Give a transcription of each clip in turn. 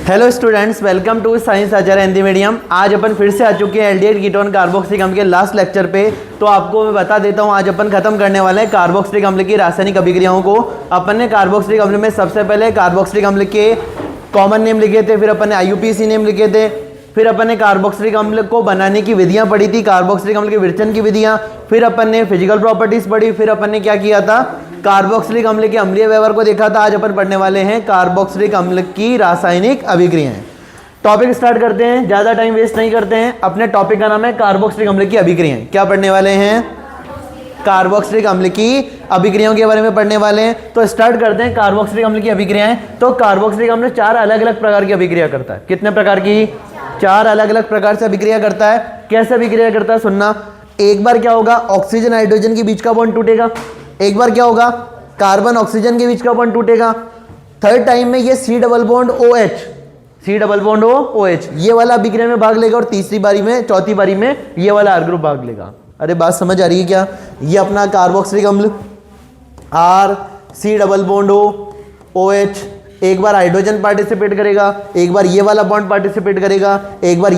Hello students, welcome to science Acharya Hindi medium. आज अपन फिर से आ चुके हैं एल्डिहाइड कीटोन कार्बोक्सिलिक अम्ल के लास्ट लेक्चर पे। तो आपको मैं बता देता हूँ, आज अपन खत्म करने वाले हैं कार्बोक्सिलिक अम्ल की रासायनिक अभिक्रियाओं को। अपन ने कार्बोक्सिलिक अम्ल में सबसे पहले कार्बोक्सिलिक अम्ल के कॉमन नेम लिखे थे, फिर अपन ने IUPAC नेम लिखे थे, फिर अपन ने कार्बोक्सिलिक अम्ल को बनाने की विधियां पढ़ी थी, कार्बोक्सिलिक अम्ल के विरचन की विधियां, फिर अपन ने फिजिकल प्रॉपर्टीज पढ़ी, फिर अपन ने क्या किया था, कार्बोक्सिलिक अम्ल के अम्लीय व्यवहार को देखा था। आज अपन पढ़ने वाले हैं कार्बोक्सिलिक अम्ल की रासायनिक अभिक्रियाएं। टॉपिक स्टार्ट करते हैं, ज्यादा टाइम वेस्ट नहीं करते हैं। अपने टॉपिक का नाम है कार्बोक्सिलिक अम्ल की अभिक्रियाएं। क्या पढ़ने वाले हैं? कार्बोक्सिलिक अम्ल की अभिक्रियाओं के बारे में पढ़ने वाले हैं। तो स्टार्ट करते हैं कार्बोक्सिलिक अम्ल की अभिक्रियाएं। तो कार्बोक्सिलिक अम्ल 4 अलग अलग प्रकार की अभिक्रिया करता है। कितने प्रकार की? 4 अलग अलग प्रकार से अभिक्रिया करता है। कैसे अभिक्रिया करता है सुनना। एक बार क्या होगा, ऑक्सीजन हाइड्रोजन के बीच का बॉन्ड टूटेगा। एक बार क्या होगा, कार्बन ऑक्सीजन के बीच का बॉन्ड टूटेगा। थर्ड टाइम में ये C डबल बॉन्ड OH ये वाला अभिक्रिया में भाग लेगा, और तीसरी बारी में, चौथी बारी में ये वाला R ग्रुप भाग लेगा। अरे बात समझ आ रही है क्या? ये अपना कार्बोक्सिलिक अम्ल C डबल बॉन्ड OH एक बार हाइड्रोजन पार्टिसिपेट करेगा, एक बार ये वाला बॉन्ड पार्टिसिपेट करेगा, एक बार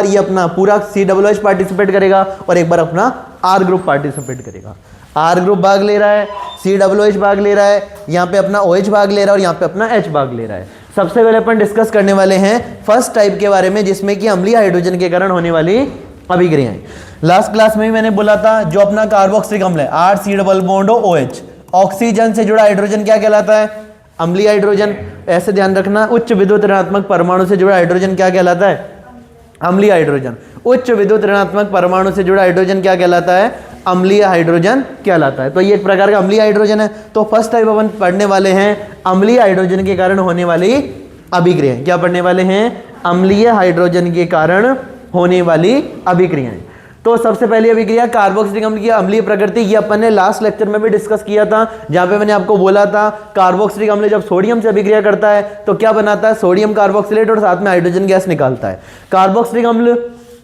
ये अपना पूरा COOH पार्टिसिपेट करेगा, और एक बार अपना R ग्रुप पार्टिसिपेट करेगा। R ग्रुप भाग ले रहा है, COOH भाग ले रहा है, यहाँ पे अपना OH भाग ले रहा है, और यहाँ पे अपना H भाग ले रहा है। सबसे पहले अपन डिस्कस करने वाले हैं फर्स्ट टाइप के बारे में, जिसमें कि अम्लीय हाइड्रोजन के कारण होने वाली अभिक्रियाएं। लास्ट क्लास में भी मैंने बोला था, जो अपना कार्बोक्सिलिक अम्ल है C double bond OH, oxygen से जुड़ा हाइड्रोजन क्या कहलाता है? अम्लीय हाइड्रोजन। ऐसे ध्यान रखना, उच्च विद्युत ऋणात्मक परमाणु से जुड़ा हाइड्रोजन क्या कहलाता है? अम्लीय हाइड्रोजन। उच्च विद्युत ऋणात्मक परमाणु से जुड़ा हाइड्रोजन क्या कहलाता है? अम्लीय हाइड्रोजन कहलाता है। तो ये एक प्रकार का अम्लीय हाइड्रोजन है। तो फर्स्ट टाइप अपन पढ़ने वाले हैं अम्लीय हाइड्रोजन के कारण होने वाली अभिक्रियाएं। क्या पढ़ने वाले हैं? अम्लीय हाइड्रोजन के कारण होने वाली अभिक्रियाएं। तो सबसे पहली अभिक्रिया कार्बोक्सिलिक अम्ल की अम्लीय प्रकृति, ये अपन ने लास्ट लेक्चर में भी डिस्कस किया था, जहां पे मैंने आपको बोला था कार्बोक्सिलिक अम्ल जब सोडियम से अभिक्रिया करता है तो क्या बनाता है? सोडियम कार्बोक्सिलेट, और साथ में हाइड्रोजन गैस निकालता है। कार्बोक्सिलिक अम्ल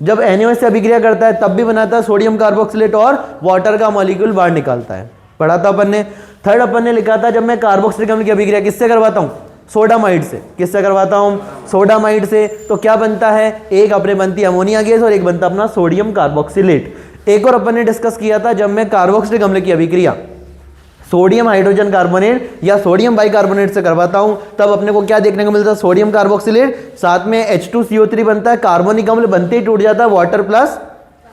जब NaOH से अभिक्रिया करता है तब भी बनाता है सोडियम कार्बोक्सिलेट और वाटर का मॉलिक्यूल बाहर निकालता है। पढ़ा था अपन ने। थर्ड अपन ने लिखा था, जब मैं कार्बोक्सिलिक अम्ल की अभिक्रिया किससे करवाता हूँ? सोडामाइड से। किससे करवाता हूँ? सोडामाइड से। तो क्या बनता है? एक अपने बनती है अमोनिया गैस, और एक बनता अपना सोडियम कार्बोक्सिलेट। एक और अपन ने डिस्कस किया था, जब मैं कार्बोक्सिलिक अम्ल की अभिक्रिया सोडियम हाइड्रोजन कार्बोनेट या सोडियम बाइकार्बोनेट से करवाता हूं, तब अपने को क्या देखने को मिलता है? सोडियम कार्बोक्सिलेट, साथ में H2CO3 बनता है। कार्बोनिक अम्ल बनते ही टूट जाता है वाटर प्लस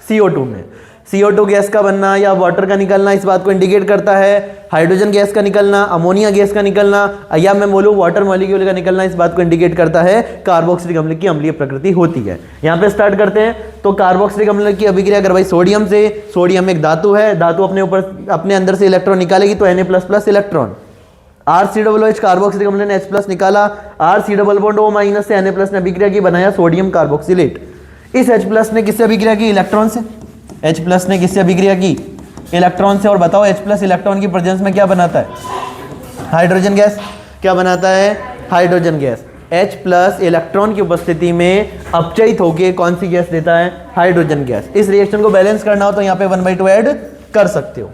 CO2 में। CO2 गैस का बनना या वाटर का निकलना इस बात को इंडिकेट करता है। हाइड्रोजन गैस का निकलना, अमोनिया गैस का निकलना, या मैं बोलूं वाटर मॉलिक्यूल का निकलना, इस बात को इंडिकेट करता है कार्बोक्सिलिक अम्ल की अम्लीय प्रकृति होती है। यहाँ पे स्टार्ट करते हैं। तो कार्बोक्सिलिक अम्ल की अभिक्रिया करवाई सोडियम से। सोडियम एक धातु है, धातु अपने अंदर से इलेक्ट्रॉन निकालेगी, तो Na++ इलेक्ट्रॉन। RCOOH कार्बोक्सिलिक अम्ल ने H+ निकाला, RC डबल बॉन्ड O- से Na+ ने अभिक्रिया की, बनाया सोडियम कार्बोक्सिलेट। इस H+ ने किससे अभिक्रिया की? इलेक्ट्रॉन से। H+ ने किससे अभिक्रिया की? इलेक्ट्रॉन से। और बताओ H+ इलेक्ट्रॉन की प्रेजेंस में क्या बनाता है? Hydrogen gas. क्या बनाता है? Hydrogen gas. H+ इलेक्ट्रॉन की उपस्थिति में अपचयित होकर कौन सी गैस देता है? Hydrogen gas. इस रिएक्शन को बैलेंस करना हो तो यहाँ पे 1/2 ऐड कर सकते हो।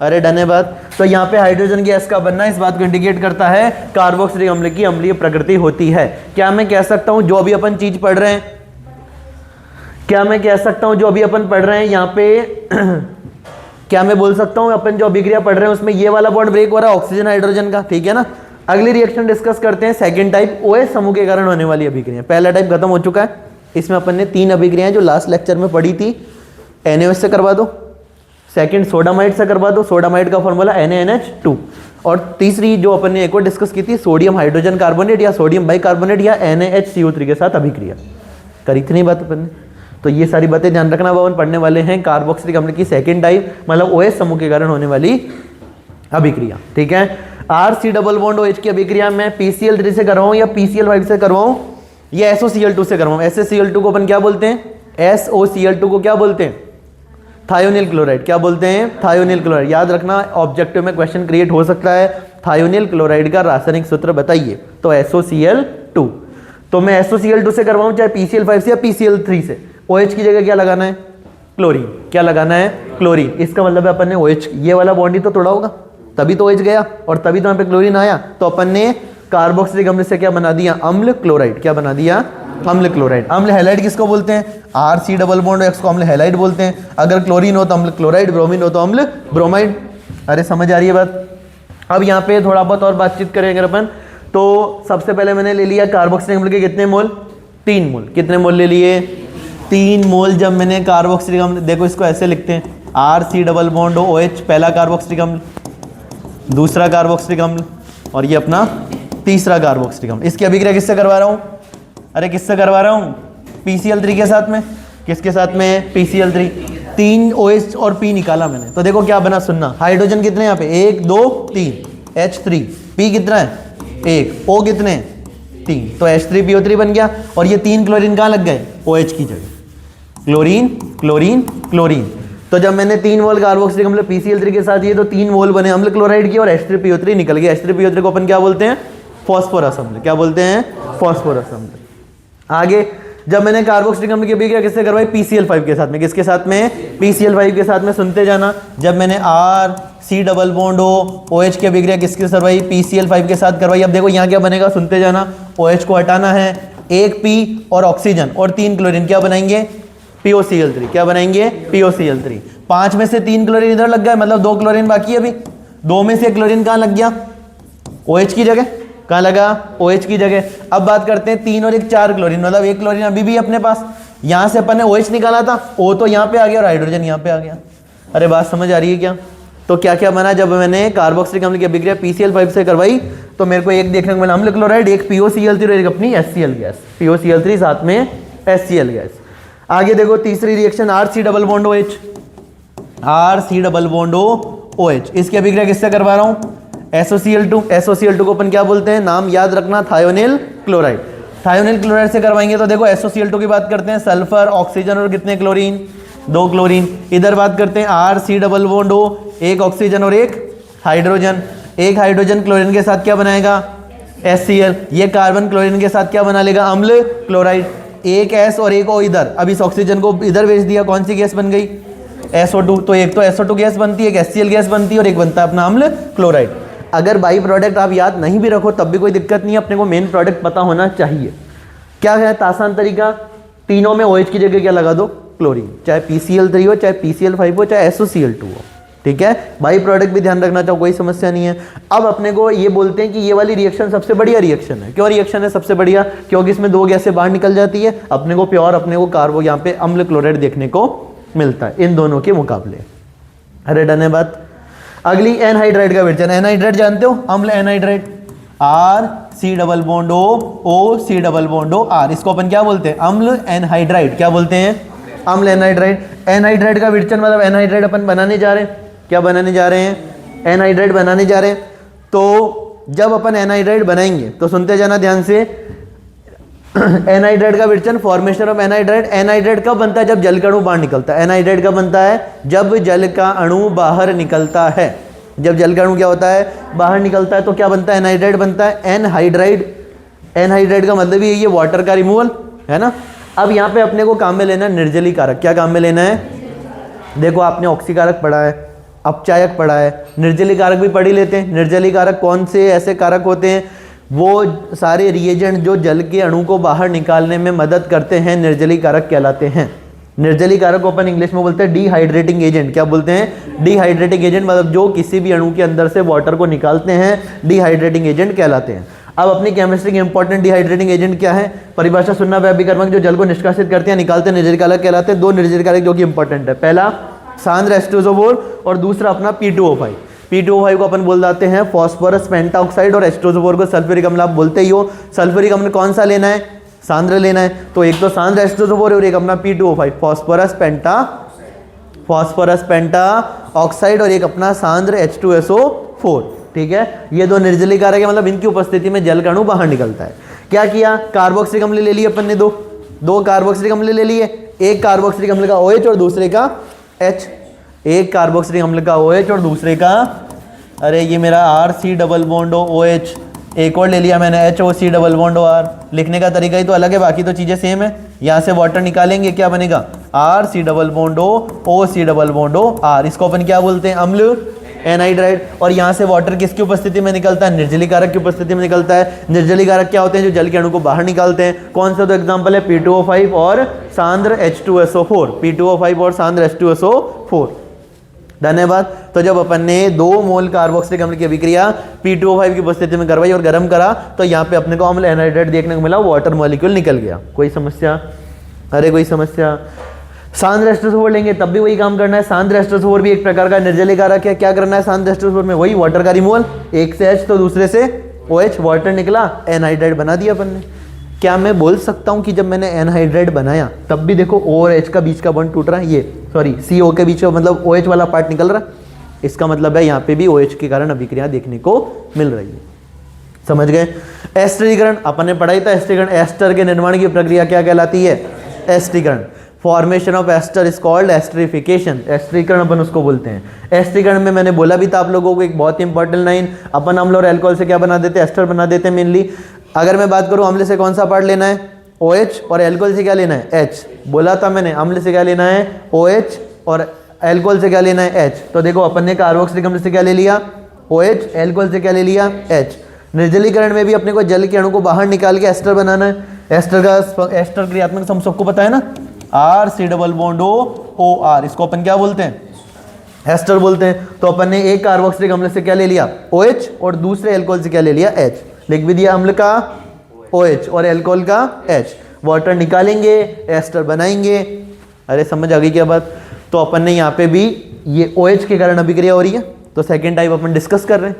अरे डन है बात। तो यहाँ पे हाइड्रोजन गैस का बनना इस बात को इंडिकेट करता है कार्बोक्सिलिक अम्ल की अम्लीय प्रकृति होती है। क्या मैं कह सकता हूँ जो अभी अपन चीज पढ़ रहे हैं, क्या मैं कह सकता हूं जो अभी अपन पढ़ रहे हैं यहाँ पे क्या मैं बोल सकता हूं अपन जो अभिक्रिया पढ़ रहे हैं उसमें ये वाला बॉन्ड ब्रेक हो रहा है ऑक्सीजन हाइड्रोजन का, ठीक है ना। अगली रिएक्शन डिस्कस करते हैं, सेकंड टाइप OH समूह के कारण होने वाली अभिक्रिया। पहला टाइप खत्म हो चुका है। इसमें अपन ने 3 अभिक्रियाएं जो लास्ट लेक्चर में पढ़ी थी, NaOH से करवा दो, सेकंड सोडामाइड से करवा दो, सोडामाइड का फॉर्मूला NaNH2, और तीसरी जो अपन ने एक और डिस्कस की थी सोडियम हाइड्रोजन कार्बोनेट या सोडियम बाइकार्बोनेट या NaHCO3 के साथ अभिक्रिया करी थी। नहीं बात अपन ने। तो ये सारी बातें ध्यान रखना। अब अपन पढ़ने वाले हैं कार्बोक्सिलिक अम्ल की सेकंड टाइप, मतलब OH समूह के कारण होने वाली अभिक्रिया, ठीक है। RC डबल बॉन्ड OH की अभिक्रिया मैं PCl3 से करवाऊं या PCl5 से करवाऊं या SOCl2 से करवाऊं। SaCl2 को अपन क्या बोलते हैं? SOCl2 को क्या बोलते हैं? Thionyl chloride. क्या बोलते हैं? Thionyl chloride. याद रखना, ऑब्जेक्टिव में क्वेश्चन क्रिएट हो सकता है। थायोनिल क्लोराइड का रासायनिक सूत्र बताइए। तो SOCl2। तो मैं SOCl2 से करवाऊं चाहे PCl5 से या PCl3 से, OH की जगह क्या लगाना है? क्लोरीन। क्या लगाना है? क्लोरीन। इसका मतलब है अपन ने OH ये वाला बॉन्ड ही तो तोड़ा होगा, तभी तो OH गया और तभी तो यहाँ पे क्लोरीन आया। तो अपन ने कार्बोक्सिलिक अम्ल से क्या बना दिया, अम्ल क्लोराइड। क्या बना दिया, अम्ल क्लोराइड। अम्ल हैलाइड किसको बोलते हैं, RC डबल बॉन्ड X को अम्ल हैलाइड बोलते हैं। अगर क्लोरीन हो तो अम्ल क्लोराइड, ब्रोमीन हो तो अम्ल ब्रोमाइड। अरे समझ आ रही है बात। अब यहाँ पे थोड़ा बहुत और बातचीत करेंगे अपन। तो सबसे पहले मैंने ले लिया कार्बोक्सिलिक अम्ल के कितने मोल, 3 मोल। कितने मोल ले लिए, 3 मोल। जब मैंने कार्बोक्सिलिक अम्ल, देखो इसको ऐसे लिखते हैं, RC डबल बॉन्ड OH पहला कार्बोक्सिलिक अम्ल, दूसरा कार्बोक्सिलिक अम्ल, और ये अपना तीसरा कार्बोक्सिलिक अम्ल। इसकी अभिक्रिया किससे करवा रहा हूँ, अरे किससे करवा रहा हूँ, PCl3 के साथ में। किसके साथ में, PCl3। 3 OH और P निकाला मैंने, तो देखो क्या बना, सुनना। हाइड्रोजन कितने यहाँ पे, 1 2 3, H3। P कितना है, 1। O कितने, 3। तो H3PO3 बन गया। और ये 3 क्लोरीन कहाँ लग गए, OH की जगह। Chlorine chlorine chlorine. तो जब मैंने 3 मोल कार्बोक्सिलिक अम्ल PCl3 के साथ ये, तो 3 मोल बने अम्ल क्लोराइड की, और H3PO3 निकल गया। H3PO3 को अपन क्या बोलते हैं, फॉस्फोरस अम्ल। क्या बोलते हैं, फॉस्फोरस अम्ल। आगे जब मैंने कार्बोक्सिलिक अम्ल की अभिक्रिया किससे करवाई, PCl5 के साथ में। किसके साथ में, PCl5 के साथ में। सुनते जाना, जब मैंने RC डबल बॉन्ड OH की अभिक्रिया किसके साथ करवाई, PCl5 के साथ करवाई। अब देखो यहाँ क्या बनेगा, सुनते जाना। OH को हटाना है, 1 P और ऑक्सीजन और 3 क्लोरीन, क्या बनाएंगे, POCl3। क्या बनाएंगे, POCl3। 5 में से 3 क्लोरीन इधर लग गया, मतलब 2 क्लोरीन बाकी है अभी। 2 में से क्लोरीन कहाँ लग गया, OH की जगह। कहाँ लगा, OH की जगह। अब बात करते हैं 3 और 1 4 क्लोरीन, मतलब 1 क्लोरीन अभी भी अपने पास। यहाँ से अपन ने OH निकाला था, O तो यहाँ पे आ गया और हाइड्रोजन यहाँ पे आ गया। अरे बात समझ आ रही है क्या। तो क्या क्या बना, जब मैंने कार्बोक्सिलिक अम्ल की अभिक्रिया PCl5 से करवाई, तो मेरे को एक देखने को मिला अम्ल क्लोराइड, एक POCl3 और एक अपनी HCl गैस। POCl3 साथ में HCl गैस। आगे देखो तीसरी reaction, RC double bond OH। RC double bond OH, इसकी अभिक्रिया किससे करवा रहा हूँ, SOCl2। SOCl2 को अपन क्या बोलते हैं, नाम याद रखना, थायोनिल क्लोराइड। थायोनिल क्लोराइड से करवाएंगे तो देखो SOCl2 की बात करते हैं, सल्फर, ऑक्सीजन और कितने क्लोरीन, 2 क्लोरीन। इधर बात करते हैं RC double bond O, 1 oxygen और 1 हाइड्रोजन। 1 हाइड्रोजन क्लोरीन के साथ क्या बनाएगा, HCl। ये कार्बन क्लोरीन के साथ क्या बना लेगा, अम्ल क्लोराइड। 1 S और 1 O इधर। अब इस ऑक्सीजन को इधर भेज दिया, कौन सी गैस बन गई, SO2। तो एक तो SO2 गैस बनती है, एक HCl गैस बनती है, और एक बनता है अपना अम्ल क्लोराइड। अगर बाई प्रोडक्ट आप याद नहीं भी रखो तब भी कोई दिक्कत नहीं है, अपने को मेन प्रोडक्ट पता होना चाहिए। क्या है आसान तरीका, तीनों में OH की जगह क्या लगा दो, क्लोरीन। चाहे PCl3 हो, चाहे PCl5 हो, चाहे SOCl2 हो। ठीक है, बाई प्रोडक्ट भी ध्यान रखना चाहो, कोई समस्या नहीं है। अब अपने को ये बोलते हैं कि ये वाली रिएक्शन सबसे बढ़िया रिएक्शन है। क्यों रिएक्शन है सबसे बढ़िया, क्योंकि इसमें 2 गैसें बाहर निकल जाती है, अपने को प्योर, अपने को कार्बो यहाँ पे अम्ल क्लोराइड देखने को मिलता है इन दोनों के मुकाबले। अरे डन है बात। अगली एनहाइड्राइड का विरचन। एनहाइड्राइड जानते हो, अम्ल anhydride. RC double bond OC double bond R, इसको अपन क्या बोलते हैं, अम्ल एनहाइड्राइड। क्या बोलते हैं, अम्ल एनहाइड्राइड। एनहाइड्राइड का विरचन मतलब एनहाइड्राइड अपन बनाने जा रहे हैं। क्या बनाने जा रहे हैं, एनहाइड्राइड बनाने जा रहे हैं। तो जब अपन एनहाइड्राइड बनाएंगे तो सुनते जाना ध्यान से। एनहाइड्राइड का विरचन, फॉर्मेशन ऑफ एनहाइड्राइड। एनहाइड्राइड कब बनता है, जब जल का अणु बाहर निकलता है। एनहाइड्राइड कब बनता है, जब जल का अणु बाहर निकलता है। जब जल का अणु क्या होता है, बाहर निकलता है, तो क्या बनता है, एनहाइड्राइड बनता है। एनहाइड्राइड, एनहाइड्राइड का मतलब ही ये वाटर का रिमूवल है ना। अब यहाँ पे अपने को काम में लेना है निर्जलीकारक। क्या काम में लेना है, देखो आपने ऑक्सीकारक पढ़ा है, अपचायक पढ़ा है, निर्जलीकारक भी पढ़ ही लेते हैं। निर्जलीकारक कौन से ऐसे कारक होते हैं, वो सारे रिएजेंट जो जल के अणु को बाहर निकालने में मदद करते हैं, निर्जलीकारक कहलाते हैं। निर्जलीकारक को अपन इंग्लिश में बोलते हैं डिहाइड्रेटिंग एजेंट। क्या बोलते हैं, डिहाइड्रेटिंग एजेंट, मतलब जो किसी भी अणु के अंदर से वाटर को निकालते हैं, डिहाइड्रेटिंग एजेंट कहलाते हैं। अब अपनी केमिस्ट्री के इंपॉर्टेंट डिहाइड्रेटिंग एजेंट क्या है, परिभाषा सुनना, व्यापीकर्मक जो जल को निष्कासित करते हैं, निकालते हैं, निर्जलीकारक कहलाते हैं। 2 निर्जलीकारक जो कि इंपॉर्टेंट है, पहला सांद्र H2SO4 और दूसरा अपना P2O5। P2O5 को अपन बोल जाते हैं फॉस्फोरस पेंटाऑक्साइड, और H2SO4 को सल्फ्यूरिक अम्ल आप बोलते ही हो। सल्फ्यूरिक अम्ल कौन सा लेना है, सांद्र लेना है। तो एक तो सांद्र H2SO4 और एक अपना P2O5, फॉस्फोरस पेंटा ऑक्साइड, और एक अपना सांद्र H2SO4। ठीक है, ये 2 निर्जलीकारक है, मतलब इनकी उपस्थिति में जल का अणु बाहर निकलता है। क्या किया, कार्बोक्सिलिक अम्ल ले लिए अपन ने, दो कार्बोक्सिलिक अम्ल ले लिए। एक कार्बोक्सिलिक अम्ल का OH और दूसरे का H। एक कार्बोक्सिलिक अम्ल का OH और दूसरे का, अरे ये मेरा RC डबल बॉन्ड OH। एक और ले लिया मैंने HOC डबल बॉन्ड R। लिखने का तरीका ही तो अलग है, बाकी तो चीज़ें सेम है। यहाँ से वाटर निकालेंगे, क्या बनेगा, RC double bond OC double bond R। इसको अपन क्या बोलते हैं, अम्ल एनहाइड्राइड। और यहाँ से वाटर किसकी उपस्थिति में निकलता है? निर्जलीकारक की उपस्थिति में निकलता है। निर्जलीकारक क्या होते हैं? जो जल के अणु को बाहर निकालते हैं। कौन सा? तो एग्जांपल है P2O5 और सांद्र H2SO4, P2O5 और सांद्र H2SO4। धन्यवाद। तो जब अपन ने 2 मोल कार्बोक्सिलिक अम्ल की अभिक्रिया P2O5 की उपस्थिति में करवाई और गर्म करा तो यहाँ पे अपने को अम्ल एनहाइड्राइड देखने को मिला, वाटर मॉलिक्यूल निकल गया। कोई समस्या? अरे कोई समस्या? सांद्र H2SO4 लेंगे तब भी वही काम करना है। सांद्र H2SO4 भी एक प्रकार का निर्जलीकारक है। क्या करना है सांद्र H2SO4 में? वही वाटर का रिमूवल, एक से H तो दूसरे से OH, वाटर निकला, एनहाइड्राइड बना दिया अपन ने। क्या मैं बोल सकता हूँ कि जब मैंने एनहाइड्राइड बनाया तब भी देखो O और H का बीच का बॉन्ड टूट रहा है, ये सॉरी CO के बीच का मतलब OH वाला पार्ट निकल रहा है। इसका मतलब है यहाँ पे भी OH के कारण अभिक्रिया देखने को मिल रही है। समझ गए? एस्टरीकरण अपन ने पढ़ाई था। एस्टरीकरण, एस्टर के निर्माण की प्रक्रिया क्या कहलाती है? एस्टरीकरण। Formation of ester is called esterification. एस्टरीकरण अपन उसको बोलते हैं। एस्टरीकरण में मैंने बोला भी था आप लोगों को एक बहुत ही इंपॉर्टेंट लाइन, अपन अम्ल और अल्कोहल से क्या बना देते हैं? एस्टर बना देते हैं मेनली। अगर मैं बात करूं अम्ल से कौन सा पार्ट लेना है? OH, और अल्कोहल से क्या लेना है? H। बोला था मैंने अम्ल से क्या लेना है? OH, और अल्कोहल से क्या लेना है? H। तो देखो अपन ने कार्बोक्सिलिक अम्ल से क्या ले लिया? OH, अल्कोहल से क्या ले लिया? H। निर्जलीकरण में भी अपने को जल के अणु को बाहर निकाल के एस्टर बनाना है। एस्टर क्रियात्मक हम सबको पता है ना, RC≡O इसको अपन क्या बोलते हैं? एस्टर बोलते हैं। तो अपन ने एक कार्बोक्सिलिक अम्ल से क्या ले लिया? OH, और दूसरे अल्कोहल से क्या ले लिया? H। लिख भी दिया अम्ल का OH और अल्कोहल का H। वाटर निकालेंगे, एस्टर बनाएंगे। अरे समझ आ गई क्या बात? तो अपन ने यहाँ पे भी ये OH के कारण अभिक्रिया हो रही है। तो सेकेंड टाइप अपन डिस्कस कर रहे हैं।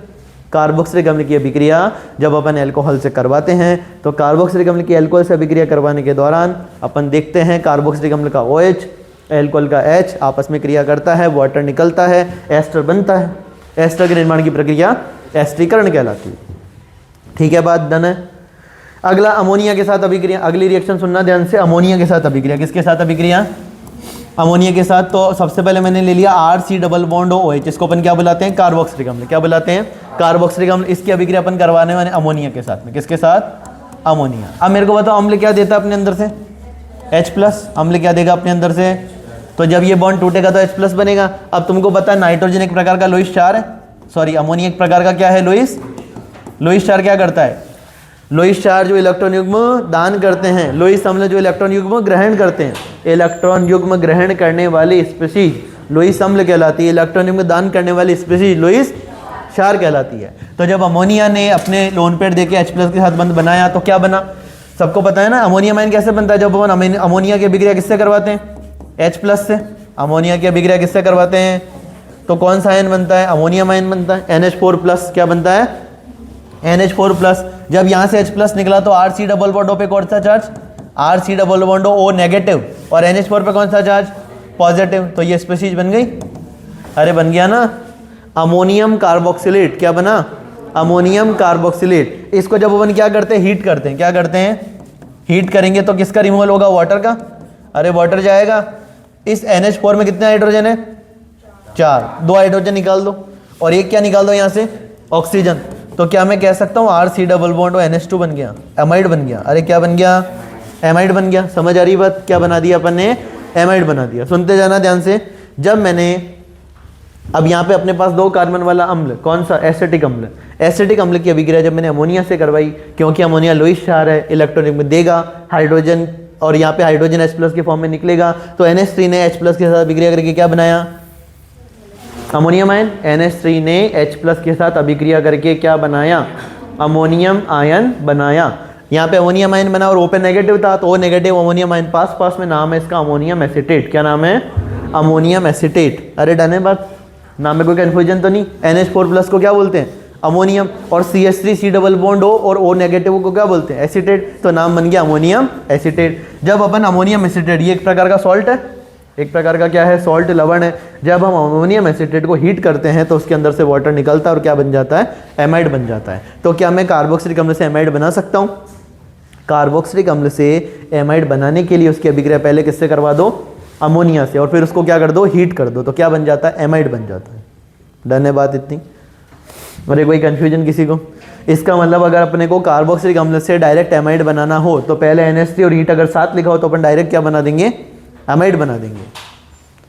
कार्बोक्सिलिक अम्ल की अभिक्रिया जब अपन अल्कोहल से करवाते हैं तो कार्बोक्सिलिक अम्ल की अल्कोहल से अभिक्रिया करवाने के दौरान अपन देखते हैं कार्बोक्सिलिक अम्ल का OH, अल्कोहल का H आपस में क्रिया करता है, वाटर निकलता है, एस्टर बनता है। एस्टर के निर्माण की प्रक्रिया एस्टरीकरण कहलाती है। ठीक है, बात डन है। अगला अमोनिया के साथ अभिक्रिया। अगली रिएक्शन सुनना ध्यान से। अमोनिया के साथ अभिक्रिया। किसके साथ अभिक्रिया? अमोनिया के साथ। तो सबसे पहले मैंने ले लिया RC≡OH, इसको अपन क्या बुलाते हैं? कार्बोक्सिलिक अम्ल। क्या बुलाते हैं? कार्बोक्सिलिक अम्ल। इसकी अभिक्रिया अपन करवाने वाले अमोनिया के साथ में। किसके साथ? अमोनिया। अब मेरे को बताओ अम्ल क्या देता है अपने अंदर से? H+। अम्ल क्या देगा अपने अंदर से? तो जब ये बॉन्ड टूटेगा तो H+ बनेगा। अब तुमको पता है नाइट्रोजन एक प्रकार का लोइस क्षार है, सॉरी अमोनिया एक प्रकार का क्या है? लोइस क्षार। क्या करता है? लोइस क्षार जो इलेक्ट्रॉन युग्म दान करते हैं, लोइस अम्ल जो इलेक्ट्रॉन युग्म ग्रहण करते हैं, इलेक्ट्रॉन युग्म ग्रहण करने वाली स्पीशीज लोइस अम्ल कहलाती है। इलेक्ट्रॉन युग्म दान करने वाली स्पीशीज लोइस क्षार कहलाती है। तो जब अमोनिया ने अपने लोन पेयर देके H+ के साथ बंध बनाया तो क्या बना? सबको पता है ना अमोनिया माइन कैसे बनता है? जब अपन अमोनिया की अभिक्रिया किससे करवाते हैं? H+ से। अमोनिया की अभिक्रिया किससे करवाते हैं? तो कौन सा आयन बनता है? अमोनियम आयन बनता है। NH4+। क्या बनता है? NH4+। जब यहाँ से H+ निकला तो RC≡O पे कौन सा चार्ज? RC≡O नेगेटिव, और NH4 पे कौन सा चार्ज? पॉजिटिव। तो ये स्पीशीज बन गई। अरे बन गया ना, अमोनियम कार्बोक्सिलेट। क्या बना? Ammonium carboxylate. इसको जब अपन क्या करते हैं? हीट करते हैं। क्या करते हैं? हीट करेंगे तो किसका रिमूवल होगा? वाटर का। अरे वाटर जाएगा। इस NH4 में कितने हाइड्रोजन है? 4। 2 हाइड्रोजन निकाल दो और एक क्या निकाल दो यहाँ से? ऑक्सीजन। तो क्या मैं कह सकता हूँ RC≡NH2 बन गया, एमाइड बन गया। अरे क्या बन गया? एमाइड बन गया। समझ आ रही बात? क्या बना दिया अपन ने? एमाइड बना दिया। सुनते जाना ध्यान से। जब मैंने अब यहाँ पे अपने पास 2 कार्बन वाला अम्ल, कौन सा? एसिटिक अम्ल। एसिटिक अम्ल की अभिक्रिया जब मैंने अमोनिया से करवाई, क्योंकि अमोनिया लोइस क्षार है, इलेक्ट्रॉन युग्म देगा हाइड्रोजन, और यहाँ पे हाइड्रोजन H+ के फॉर्म में निकलेगा। तो NH3 ने H+ के साथ अभिक्रिया करके क्या बनाया? Ammonium ion. NH3 ने H+ के साथ अभिक्रिया करके क्या बनाया? अमोनियम आयन बनाया। यहाँ पे अमोनियम आयन बना और O पे नेगेटिव था, तो O नेगेटिव अमोनियम आयन पास में नाम है इसका अमोनियम एसीटेट। क्या नाम है? Ammonium acetate. अरे डन है बात? नाम में कोई कंफ्यूजन तो नहीं? NH4+ को क्या बोलते हैं? अमोनियम। और CH3C≡O और O नेगेटिव को क्या बोलते हैं? एसीटेट। तो नाम बन गया अमोनियम एसीटेट। जब अपन अमोनियम एसीटेट, ये एक प्रकार का सॉल्ट है, एक प्रकार का क्या है? सॉल्ट, लवण है। जब हम अमोनियम एसीटेट को हीट करते हैं तो उसके अंदर से वाटर निकलता है और क्या बन जाता है? एमाइड बन जाता है। तो क्या मैं कार्बोक्सिलिक अम्ल से एमाइड बना सकता हूँ? कार्बोक्सिलिक अम्ल से एमाइड बनाने के लिए उसकी अभिक्रिया पहले किससे करवा दो? अमोनिया से, और फिर उसको क्या कर दो? हीट कर दो। तो क्या बन जाता है? एमाइड बन जाता है। डन है बात इतनी? अरे कोई कंफ्यूजन किसी को? इसका मतलब अगर अपने को कार्बोक्सिलिक अम्ल से डायरेक्ट एमाइड बनाना हो तो पहले NH3 और हीट अगर साथ लिखा हो तो अपन डायरेक्ट क्या बना देंगे? एमाइड बना देंगे।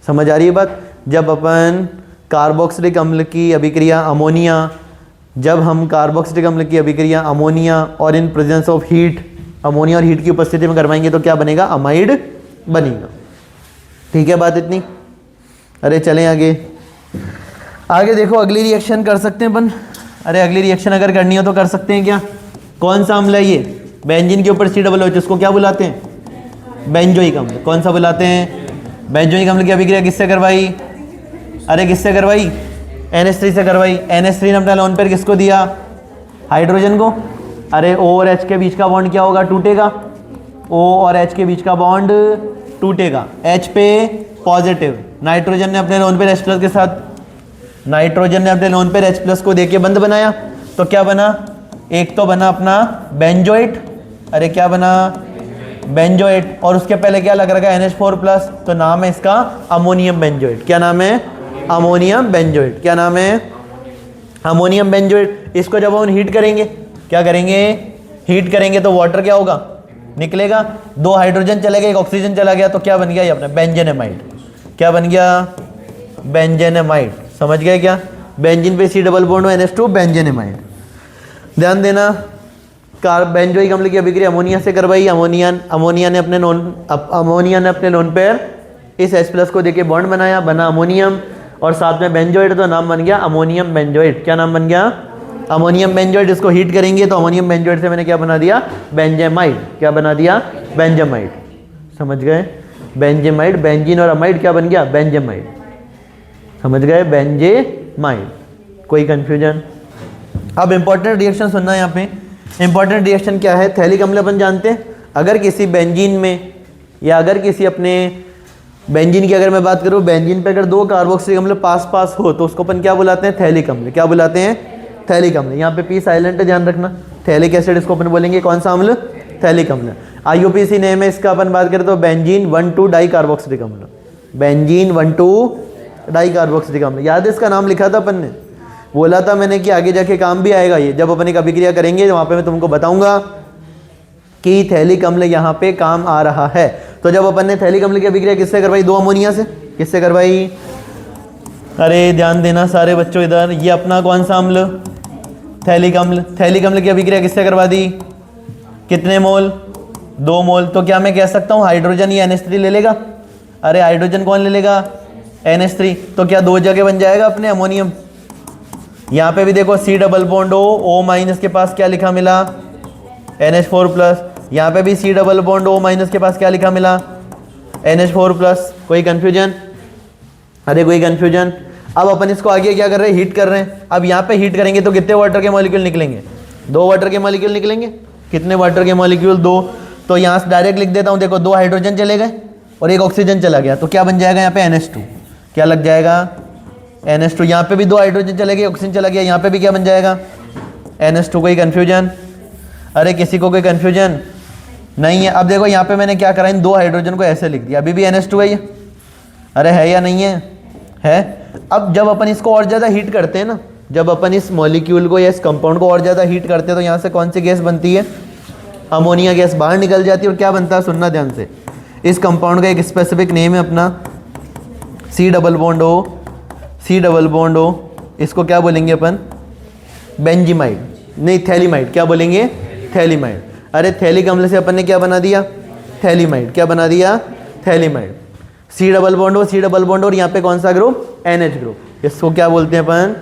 समझ आ रही है बात? जब अपन कार्बोक्सिलिक अम्ल की अभिक्रिया अमोनिया, जब हम कार्बोक्सिलिक अम्ल की अभिक्रिया अमोनिया और in presence of heat, ammonia और हीट की उपस्थिति में करवाएंगे तो क्या बनेगा, अमाइड बनेगा। ठीक है बात इतनी। अरे चलें आगे। आगे देखो अगली रिएक्शन कर सकते हैं अपन। अरे अगली रिएक्शन अगर करनी हो तो कर सकते हैं क्या। कौन सा अम्ल है ये, बेंजीन के ऊपर COOH, इसको क्या बुलाते हैं, बेंजोइक अम्ल। कौन सा बुलाते हैं, बेंजोइक अम्ल की अभिक्रिया किससे करवाई, अरे किससे करवाई, NH3 से करवाई। NH3 ने अपना लोन पेयर किसको दिया, हाइड्रोजन को। अरे O और H के बीच का बॉन्ड क्या होगा, टूटेगा। O और H के बीच का बॉन्ड टूटेगा, H पे पॉजिटिव। नाइट्रोजन ने अपने लोन पेयर H+ के साथ, नाइट्रोजन ने अपने लोन पेयर H+ को देके बंद बनाया, तो क्या बना, एक तो बना अपना बेंजोइट, अरे क्या बना, बेंजोइट। और उसके पहले क्या लग रहा है, NH4+, तो नाम है इसका अमोनियम बेंजोइट। क्या नाम है, अमोनियम बेंजोइट। क्या नाम है, अमोनियम बेंजोइट। इसको जब हम हीट करेंगे, क्या करेंगे, हीट करेंगे तो वाटर क्या होगा, निकलेगा। 2 हाइड्रोजन चले गए, 1 ऑक्सीजन चला गया, तो क्या बन गया ये अपना बेंजेनेमाइड। क्या बन गया, बेंजेनेमाइड। समझ गए क्या, बेंजीन पे C डबल बॉन्ड NH2, बेंजेनेमाइड। ध्यान देना, बेंजोइक अम्ल की अभिक्रिया अमोनिया से करवाई। अमोनिया ने अपने लोन पेयर इस H+ को देके बॉन्ड बनाया, बना अमोनियम, और साथ में बेंजोइट, तो नाम बन गया अमोनियम बेंजोइट। क्या नाम बन गया, अमोनियम बेंजोइट। इसको हीट करेंगे तो अमोनियम बेंजोइट से मैंने क्या बना दिया, बेंजेमाइड। क्या बना दिया, बेंजेमाइड। समझ गए, बेंजेमाइड, बेंजीन और अमाइड क्या बन गया, बेंजेमाइड। समझ गए, बेंजेमाइड। कोई कंफ्यूजन। अब इंपॉर्टेंट रिएक्शन सुनना, यहाँ पे इंपॉर्टेंट रिएक्शन क्या है, थैलिक अम्ल अपन जानते हैं। अगर किसी बेंजीन में, या अगर किसी अपने बेंजीन की अगर मैं बात करूँ, बेंजीन पे अगर 2 कार्बोक्सिलिक अम्ल पास हो तो उसको अपन क्या बुलाते हैं, थैलिक अम्ल। क्या बुलाते हैं, थैलिक अम्ल। यहाँ पे P साइलेंट है, ध्यान रखना। थैलिक एसिड इसको अपन बोलेंगे, कौन सा अम्ल, थैलिक अम्ल। IUPAC नेम है इसका, अपन बात करें तो बेंजीन 1,2 डाई कार्बोक्सिलिक अम्ल, बेंजीन 1,2 डाई कार्बोक्सिलिक अम्ल। याद है इसका नाम लिखा था अपन ने, बोला था मैंने कि आगे जाके काम भी आएगा ये, जब अपन एक अभिक्रिया करेंगे वहाँ पे मैं तुमको बताऊंगा कि थैलिक अम्ल यहाँ पे काम आ रहा है। तो जब अपन ने थैलिक अम्ल की अभिक्रिया किससे करवाई, 2 अमोनिया से। किससे करवाई, अरे ध्यान देना सारे बच्चों इधर, ये अपना कौन सा अम्ल, थैलिक अम्ल। थैलिक अम्ल की अभिक्रिया किससे करवा दी, कितने मोल, 2 मोल। तो क्या मैं कह सकता हूँ हाइड्रोजन ये NH3 ले लेगा, अरे हाइड्रोजन कौन ले लेगा, NH3। तो क्या 2 जगह बन जाएगा अपने अमोनियम। यहाँ पे भी देखो C डबल बॉन्ड O- के पास क्या लिखा मिला, NH4+। यहाँ पे भी C डबल बॉन्ड O- के पास क्या लिखा मिला, NH4+। कोई कंफ्यूजन, अरे कोई कंफ्यूजन। अब अपन इसको आगे क्या कर रहे हैं, हीट कर रहे हैं। अब यहाँ पे हीट करेंगे तो कितने वाटर के मॉलिक्यूल निकलेंगे, 2 वाटर के मॉलिक्यूल निकलेंगे। कितने वाटर के मॉलिक्यूल, 2। तो यहाँ से डायरेक्ट लिख देता हूँ, देखो 2 हाइड्रोजन चले गए और 1 ऑक्सीजन चला गया, तो क्या बन जाएगा यहाँ पे NH2। क्या लग जाएगा, NH2। यहाँ पे भी 2 हाइड्रोजन चले गए, ऑक्सीजन चला गया, यहाँ पे भी क्या बन जाएगा, NH2। कोई कंफ्यूजन, अरे किसी को कोई कंफ्यूजन नहीं है। अब देखो यहाँ पे मैंने क्या करा, इन 2 हाइड्रोजन को ऐसे लिख दिया, अभी भी NH2 है ये, अरे है या नहीं है, है। अब जब अपन इसको और ज़्यादा हीट करते हैं ना, जब अपन इस मॉलिक्यूल को या इस कंपाउंड को और ज़्यादा हीट करते हैं तो यहाँ से कौन सी गैस बनती है, अमोनिया गैस बाहर निकल जाती है। और क्या बनता है, सुनना ध्यान से, इस कंपाउंड का एक स्पेसिफिक नेम है अपना C double bond O, C double bond O। इसको क्या बोलेंगे अपन, बेंजीमाइड, नहीं थैलीमाइड। क्या बोलेंगे, थैलीमाइड। अरे थैलिक अम्ल से अपन ने क्या बना दिया, थैलीमाइड। क्या बना दिया, phthalimide. C double bond O, C double bond, और यहाँ पे कौन सा ग्रुप, NH ग्रुप। इसको क्या बोलते हैं अपन,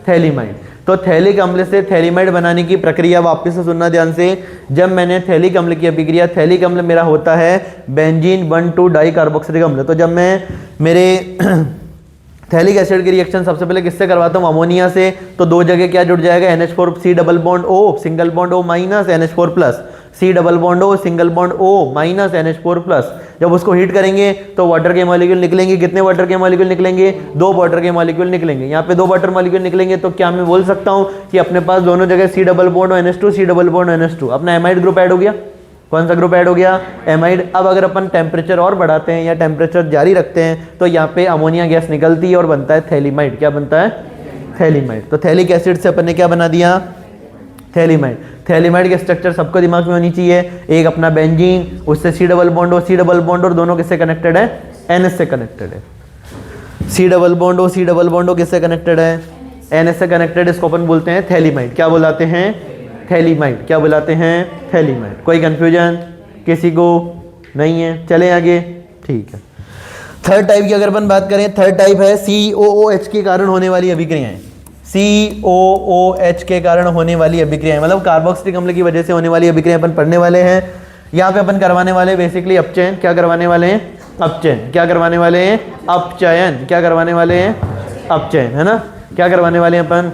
थैलीमाइड। तो थैलिक अम्ल से थैलीमाइड बनाने की प्रक्रिया वापस से सुनना ध्यान से। जब मैंने थैलिक अम्ल की अभिक्रिया, थैलिक अम्ल मेरा होता है बेंजीन 1,2 डाई कार्बोक्सिलिक अम्ल। तो जब मैं मेरे थैलिक एसिड की रिएक्शन सबसे पहले किससे करवाता हूँ, अमोनिया से, तो 2 जगह क्या जुड़ जाएगा, NH4, C double bond O, single bond O minus NH4+, C double bond O, single bond O minus NH4+। जब उसको हीट करेंगे तो वाटर के मॉलिक्यूल निकलेंगे। कितने वाटर के मॉलिक्यूल निकलेंगे, 2 वाटर के मॉलिक्यूल निकलेंगे। यहाँ पे 2 वाटर मॉलिक्यूल निकलेंगे तो क्या मैं बोल सकता हूँ कि अपने पास दोनों जगह C double bond NH2, C double bond NH2, अपना एमाइड ग्रुप ऐड हो गया। कौन सा ग्रुप ऐड हो गया, एमाइड। अब अगर अपन टेम्परेचर और बढ़ाते हैं या टेम्परेचर जारी रखते हैं तो यहाँ पे अमोनिया गैस निकलती है और बनता है थैलीमाइड। क्या बनता है, थैलीमाइड। तो थैलिक एसिड से अपन ने क्या बना दिया, थैलीमाइड। थैलीमाइड के स्ट्रक्चर सबको दिमाग में होनी चाहिए, एक अपना बेंजीन, उससे C double bond O, C double bond, और दोनों किससे कनेक्टेड है, NH से कनेक्टेड है। सी डबल बॉन्ड ओ किससे कनेक्टेड है? NH से कनेक्टेड, इसको अपन बोलते हैं थैलीमाइड। क्या बुलाते हैं? थैलीमाइड। क्या बुलाते हैं? थैलीमाइड। कोई कंफ्यूजन किसी को नहीं है? चले आगे, ठीक है। थर्ड टाइप की अगर अपन बात करें, थर्ड टाइप है COOH के कारण होने वाली अभिक्रियाएं। COOH के कारण होने वाली अभिक्रियाएं मतलब कार्बोक्सिलिक अम्ल की वजह से होने वाली अभिक्रियाएं अपन पढ़ने वाले हैं। यहाँ पे अपन करवाने वाले बेसिकली अपचयन। क्या करवाने वाले हैं? अपचयन। क्या करवाने वाले हैं? अपचयन। क्या करवाने वाले हैं? अपचयन, है ना? क्या करवाने वाले हैं अपन?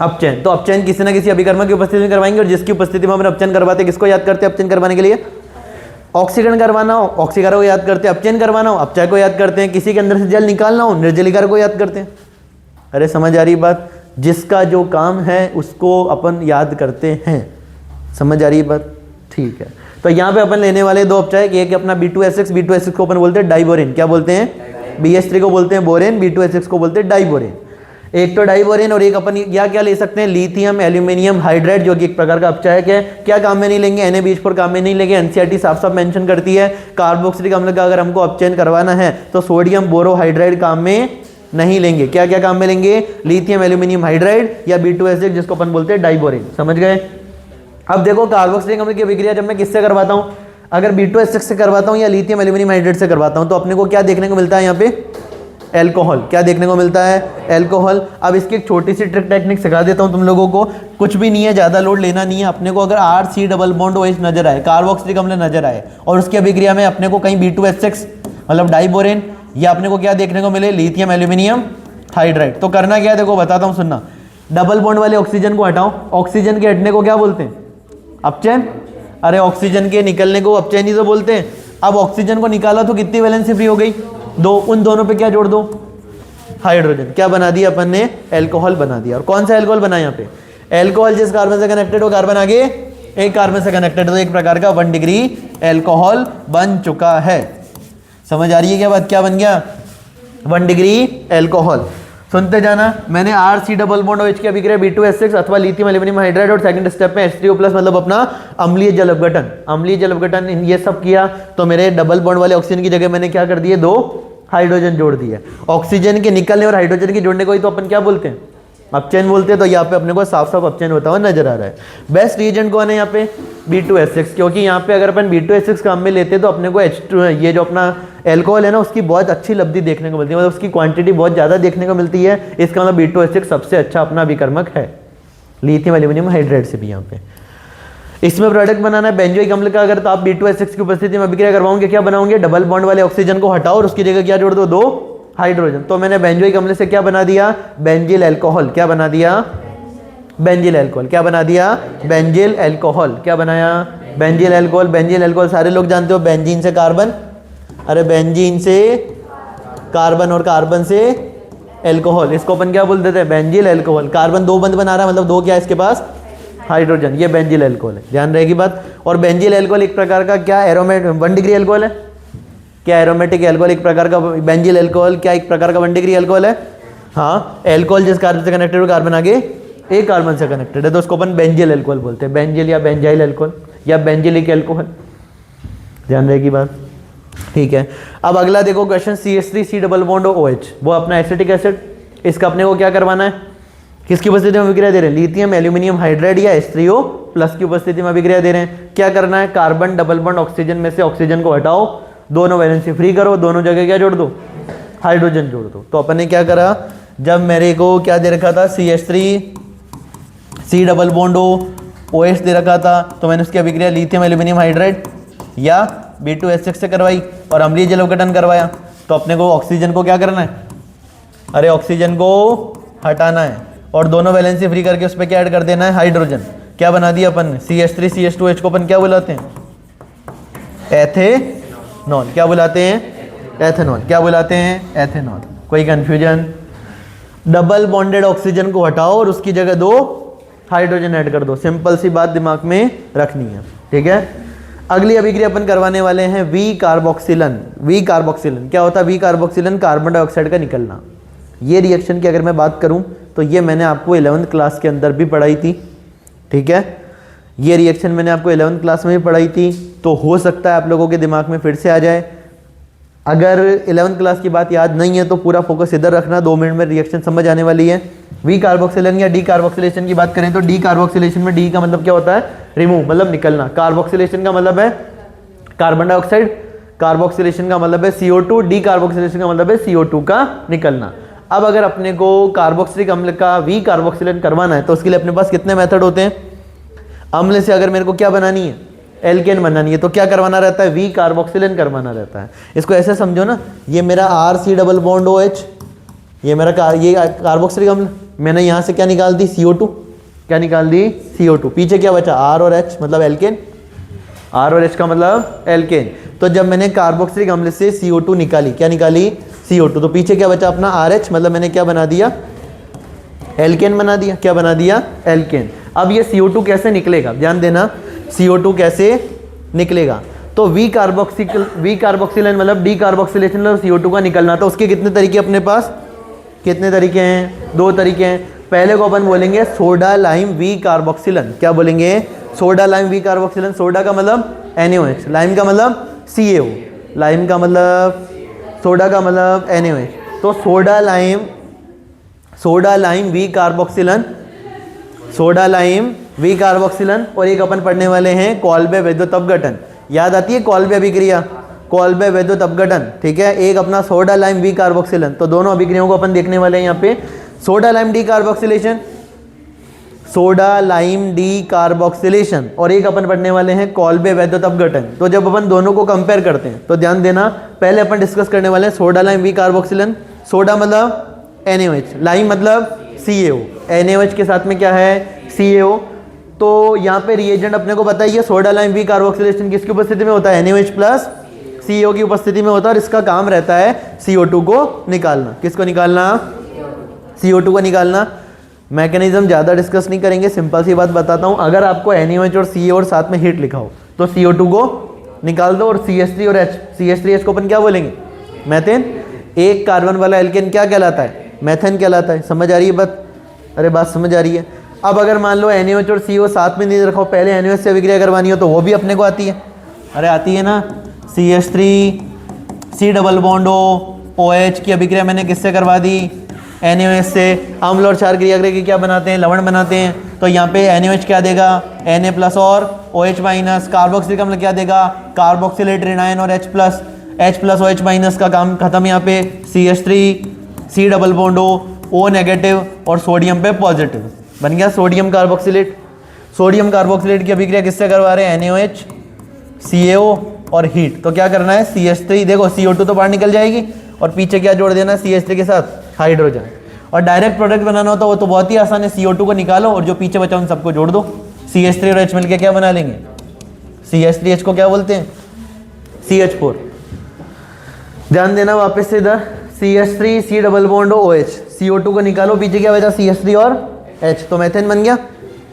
अपचयन। तो अपचयन किसी ना किसी अभिकर्मक की उपस्थिति में करवाएंगे, और जिसकी उपस्थिति में अपन अपचयन करवाते हैं, किसको याद करते हैं अपचयन करवाने के लिए? ऑक्सीकरण करवाना हो ऑक्सीकार को याद करते हैं, अपचयन करवाना हो अपचय को याद करते हैं, किसी के अंदर से जल निकालना हो निर्जलीकरण को याद करते हैं। अरे समझ आ रही बात? जिसका जो काम है उसको अपन याद करते हैं। समझ आ रही बात? ठीक है। तो यहाँ पे अपन लेने वाले दो अपचय, एक अपना B2SX को अपन बोलते हैं डाइबोरेन। क्या बोलते हैं? BH3 को बोलते हैं बोरेन, B2SX को बोलते हैं डाइबोरेन। एक तो डाइबोरेन और एक अपन या क्या ले सकते हैं? लिथियम एल्यूमिनियम हाइड्राइड, जो कि एक प्रकार का अपचायक है। क्या काम में नहीं लेंगे? NaBH4 काम में नहीं लेंगे। NCERT साफ साफ मेंशन करती है कार्बोक्सिलिक अम्ल का अगर हमको अपचयन करवाना है तो सोडियम बोरोहाइड्राइड काम में नहीं लेंगे। क्या क्या काम में लेंगे? लिथियम एल्यूमिनियम हाइड्राइड या B2SX, जिसको अपन बोलते हैं डाइबोरेन। समझ गए? अब देखो कार्बोक्सिलिक अम्ल की अभिक्रिया जब मैं किससे करवाता हूँ, अगर B2SX से करवाता हूँ या लिथियम एल्यूमिनियम हाइड्राइड से करवाता हूँ, तो अपने को क्या देखने को मिलता है? यहाँ पे एल्कोहल। क्या देखने को मिलता है? एल्कोहल। अब इसकी एक छोटी सी ट्रिक टेक्निक सिखा देता हूँ तुम लोगों को। कुछ भी नहीं है, ज़्यादा लोड लेना नहीं है अपने को। अगर RC डबल बॉन्ड OH नजर आए, कार्बोक्सिलिक अम्ल नजर आए, और उसकी अभिक्रिया में अपने को कहीं B2SX मतलब डाइबोरेन या अपने को क्या देखने को मिले? लिथियम एल्यूमिनियम हाइड्राइड, तो करना क्या है देखो बताता हूँ, सुनना। डबल बॉन्ड वाले ऑक्सीजन को हटाओ। ऑक्सीजन के हटने को क्या बोलते हैं? अपचयन। अरे ऑक्सीजन के निकलने को अपचयन ही तो बोलते हैं। अब ऑक्सीजन को निकाला तो कितनी वैलेंसी फ्री हो गई? 2। उन दोनों पे क्या जोड़ दो? हाइड्रोजन। क्या बना दिया अपन ने? एल्कोहल बना दिया। और कौन सा एल्कोहल बना? यहाँ पे एल्कोहल जिस कार्बन से कनेक्टेड हो, कार्बन आगे एक कार्बन से कनेक्टेड, तो एक प्रकार का 1 डिग्री एल्कोहल बन चुका है। समझ आ रही है क्या बात? क्या बन गया? 1 डिग्री एल्कोहल। सुनते जाना। मैंने RC डबल बॉन्ड OH की अभिक्रिया B2SX अथवा लिथियम एल्यूमिनियम हाइड्राइड और सेकंड स्टेप में H3O+ मतलब अपना अम्लीय जल अपघटन ये सब किया, तो मेरे डबल बॉन्ड वाले ऑक्सीजन की जगह मैंने क्या कर दिए? 2 हाइड्रोजन जोड़ दिए। ऑक्सीजन के निकलने और हाइड्रोजन के जोड़ने को ही तो अपन क्या बोलते हैं? अपचयन बोलते हैं। तो यहाँ पे अपने को साफ साफ अपचयन होता हुआ नजर आ रहा है। बेस्ट रिएजेंट कौन है यहाँ पे? B2SX, क्योंकि यहाँ पे अगर अपन B2SX काम में लेते तो अपने को H2 ये जो अपना एल्कोहल है ना, उसकी बहुत अच्छी लब्धि देखने को मिलती है, मतलब उसकी क्वांटिटी बहुत ज़्यादा देखने को मिलती है। इसका मतलब B2SX सबसे अच्छा अपना विकर्मक है लिथियम एल्यूमिनियम हाइड्राइड से भी। यहाँ पे इसमें प्रोडक्ट बनाना है बेंजोइक अम्ल का, अगर तो आप B2SX की उपस्थिति में अभिक्रिया करवाओगे, क्या बनाओगे? डबल बॉन्ड वाले ऑक्सीजन को हटाओ और उसकी जगह क्या जोड़ दो? 2 हाइड्रोजन। तो मैंने बेंजोइक अम्ल से क्या बना दिया? Benzyl alcohol. क्या बना दिया? Benzyl alcohol. क्या बना दिया? Benzyl alcohol. क्या बनाया? Benzyl alcohol. बेंजिल अल्कोहल सारे लोग जानते हो, बेंजीन से कार्बन, अरे बेंजीन से कार्बन और कार्बन से अल्कोहल, इसको अपन क्या बोल देते हैं? Benzyl alcohol. कार्बन 2 बंद बना रहा है, मतलब 2 क्या है इसके पास? हाइड्रोजन। ये बेंजिल अल्कोहल है, ध्यान रहेगी बात। और बेंजिल अल्कोहल एक प्रकार का क्या एरोमेटिक 1 डिग्री अल्कोहल है? क्या एरोमेटिक अल्कोहल एक प्रकार का? बेंजिल अल्कोहल क्या एक प्रकार का 1 डिग्री अल्कोहल है? हाँ। अल्कोहल जिस कार्बन से कनेक्टेड हो, कार्बन आगे एक कार्बन से कनेक्टेड है, तो उसको अपन बेंजिल अल्कोहल बोलते हैं। बेंजिल या बेंजाइल अल्कोहल या बेंजिलिक अल्कोहल, ध्यान रहेगी बात। ठीक है। अब अगला देखो question, CH3 double bond OH, वो अपना एसिटिक एसिड, इसका अपने को क्या करवाना है? किसकी उपस्थिति में अभिक्रिया दे रहे हैं? लिथियम एल्यूमिनियम हाइड्राइड या H3O+ की उपस्थिति में अभिक्रिया दे रहे हैं। क्या करना है? कार्बन डबल बॉन्ड ऑक्सीजन में से ऑक्सीजन को हटाओ, दोनों वैलेंसी फ्री करो, दोनों जगह क्या जोड़ दो? हाइड्रोजन जोड़ दो। तो अपन ने क्या करा, जब मेरे को क्या दे रखा था? CH3 डबल बॉन्ड OH दे रखा था, तो मैंने उसकी अभिक्रिया लिथियम एल्यूमिनियम हाइड्राइड या B2SX से करवाई और अम्लीय जल अपघटन करवाया। तो अपने को ऑक्सीजन को क्या करना है? अरे ऑक्सीजन को हटाना है और दोनों वैलेंसी फ्री करके उस पर क्या ऐड कर देना है? हाइड्रोजन। क्या बना दिया अपन ने? CH3 CH2H को अपन क्या बुलाते हैं? एथेनॉल। क्या बुलाते हैं? एथेनॉल। क्या बुलाते हैं? एथेनॉल। कोई कंफ्यूजन? डबल बॉन्डेड ऑक्सीजन को हटाओ और उसकी जगह 2 हाइड्रोजन ऐड कर दो। सिंपल सी बात दिमाग में रखनी है, ठीक है। अगली अभिक्रिया अपन करवाने वाले हैं वी कार्बोक्सिलन। वी कार्बोक्सिलन क्या होता है? वी कार्बोक्सिलन कार्बन डाइऑक्साइड का निकलना। ये रिएक्शन की अगर मैं बात करूं तो ये मैंने आपको 11th क्लास के अंदर भी पढ़ाई थी, ठीक है। ये रिएक्शन मैंने आपको 11th क्लास में भी पढ़ाई थी, तो हो सकता है आप लोगों के दिमाग में फिर से आ जाए। अगर 11th क्लास की बात याद नहीं है तो पूरा फोकस इधर रखना, 2 मिनट में रिएक्शन समझ आने वाली है। वी कार्बोक्सिलेशन या डी कार्बोक्सिलेशन की बात करें तो डी कार्बोक्सिलेशन में डी का मतलब क्या होता है? रिमूव, मतलब निकलना। कार्बोक्सिलेशन का मतलब है कार्बन डाइऑक्साइड, कार्बोक्सिलेशन का मतलब है CO2, डी कार्बोक्सिलेशन का मतलब है CO2 का निकलना। अब अगर अपने को कार्बोक्सिलिक अम्ल का वी कार्बोक्सिलेशन करवाना है तो उसके लिए अपने पास कितने मेथड होते हैं? अम्ल से अगर मेरे को क्या बनानी है? एल्केन बनानी है, तो क्या करवाना रहता है? वी कार्बोक्सिलेशन करवाना रहता है। इसको ऐसे समझो ना, ये मेरा RC डबल बॉन्ड OH, ये मेरा ये कार्बोक्सिलिक अम्ल, मैंने यहाँ से क्या निकाल दी? CO2। क्या निकाल दी? CO2। पीछे क्या बचा? R और H मतलब एल्केन, R और H का मतलब एल्केन। तो जब मैंने कार्बोक्सिलिक अम्ल से CO2 निकाली, क्या निकाली? CO2, तो पीछे क्या बचा अपना? RH, मतलब मैंने क्या बना दिया? एल्केन बना दिया। क्या बना दिया? एल्केन। अब ये CO2 कैसे निकलेगा? ध्यान देना, CO2 कैसे निकलेगा? तो वी कार्बोक्सिलेशन मतलब डी कार्बोक्सिलेशन मतलब CO2 का निकलना। तो उसके कितने तरीके अपने पास? कितने तरीके हैं? 2 तरीके हैं। पहले को अपन बोलेंगे सोडा लाइम वी कार्बोक्सिलेशन। क्या बोलेंगे? Soda lime decarboxylation. Soda का मतलब NaOH, लाइम का मतलब CaO, लाइम का मतलब, सोडा का मतलब NaOH। तो soda lime decarboxylation, soda lime decarboxylation. और एक अपन पढ़ने वाले हैं कॉल्बे विद्युत अपघटन। याद आती है कॉल्बे अभिक्रिया? कॉल्बे विद्युत अपघटन, ठीक है। एक अपना सोडा लाइम वी कार्बोक्सिलेशन। तो दोनों अभिक्रियाओं को अपन देखने वाले हैं यहाँ पे। Soda lime D carboxylation, soda lime D carboxylation, और एक अपन पढ़ने वाले हैं कॉल्बे विद्युत अपघटन। तो जब अपन दोनों को कंपेयर करते हैं तो ध्यान देना, पहले अपन डिस्कस करने वाले हैं soda lime decarboxylation. Soda मतलब NaOH, लाइम मतलब CaO, NaOH के साथ में क्या है? CaO। तो यहाँ पे रिएजेंट अपने को पता ही है, सोडा लाइम वी कार्बोक्सिलेशन किसकी उपस्थिति में होता है? NaOH प्लस CO की उपस्थिति में होता है। और इसका काम रहता है CO2 को निकालना। किसको निकालना? CO2 को निकालना। मैकेनिज्म ज़्यादा डिस्कस नहीं करेंगे, सिंपल सी बात बताता हूँ। अगर आपको NaOH और CaO और साथ में हीट लिखा हो तो CO2 को निकाल दो और CH3 और H, CH3H को अपन क्या बोलेंगे? मैथेन। एक कार्बन वाला एल्केन क्या कहलाता है? मैथेन कहलाता है। समझ आ रही है बात? अरे बात समझ आ रही है? अब अगर मान लो NaOH और CO साथ में नहीं रखो, पहले NaOH से अभिक्रिया करवानी हो तो वो भी अपने को आती है। अरे आती है ना, CH3 C double bond OH की अभिक्रिया मैंने किससे करवा दी? NaOH से। अम्ल और क्षार क्रिया करके क्या बनाते हैं? लवण बनाते हैं। तो यहाँ पे NaOH क्या देगा? Na प्लस और OH माइनस। कार्बोक्सिलिक अम्ल क्या देगा? कार्बोक्सिलेट ऋणायन और H प्लस OH माइनस का काम खत्म। यहाँ पे CH3 C double bond O negative और सोडियम पे पॉजिटिव, बन गया सोडियम कार्बोक्सिलेट। सोडियम कार्बोक्सिलेट की अभिक्रिया किससे करवा रहे हैं? NaOH, CaO और हीट। तो क्या करना है? CH3, देखो CO2 तो बाहर निकल जाएगी और पीछे क्या जोड़ देना? CH3 के साथ हाइड्रोजन। और डायरेक्ट प्रोडक्ट बनाना हो तो वो तो बहुत ही आसान है, CO2 को निकालो और जो पीछे बचा उन सबको जोड़ दो। CH3 और H मिलके क्या बना लेंगे? CH3H को क्या बोलते हैं? CH4। ध्यान देना वापस से इधर, CH3 C double bond OH, CO2 को निकालो, पीछे क्या बचा? CH3 और H, तो मैथेन बन गया।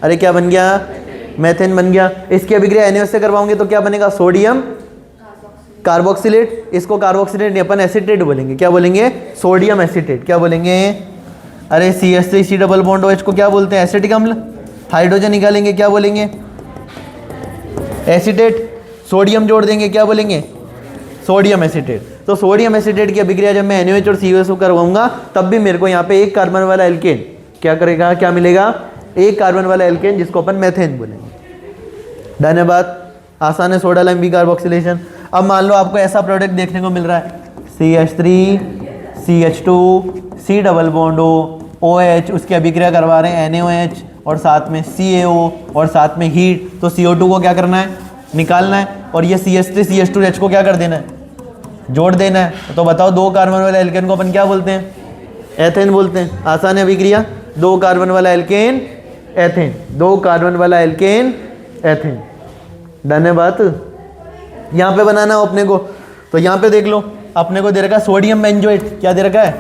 अरे क्या बन गया? मैथेन बन गया। इसकी अभिक्रिया NaOH से करवाओगे तो क्या बनेगा? Sodium carboxylate. इसको कार्बोक्सिलेट नहीं, अपन एसिटेट बोलेंगे। क्या बोलेंगे? Sodium acetate. क्या बोलेंगे? अरे CH3 C double bond OH को क्या बोलते हैं? एसिटिक अम्ल। हाइड्रोजन निकालेंगे, क्या बोलेंगे? एसिटेट। सोडियम जोड़ देंगे, क्या बोलेंगे? Sodium acetate. तो सोडियम एसिटेट की अभिक्रिया जब मैं NaOH और CaO को करवाऊंगा तब भी मेरे को यहाँ पे एक कार्बन वाला एल्केन क्या करेगा? क्या मिलेगा? एक कार्बन वाला एल्केन, जिसको अपन मेथेन बोलेंगे। धन्यवाद। आसान है सोडा लाइम वी कार्बोक्सिलेशन। अब मान लो आपको ऐसा प्रोडक्ट देखने को मिल रहा है, CH3 CH2 C double bond OH, उसकी अभिक्रिया करवा रहे हैं NaOH और साथ में CaO और साथ में हीट। तो CO2 को क्या करना है? निकालना है। और ये CH3 CH2H को क्या कर देना है? जोड़ देना है। तो बताओ, 2 कार्बन वाले एल्केन को अपन क्या बोलते हैं? एथेन बोलते हैं। आसान है अभिक्रिया, 2 कार्बन वाला एल्केन एथेन, 2 कार्बन वाला एल्केन एथेन। धन्यवाद। यहाँ पे बनाना हो अपने को तो यहाँ पे देख लो, अपने को दे रखा है सोडियम बेंजोएट। क्या दे रखा है?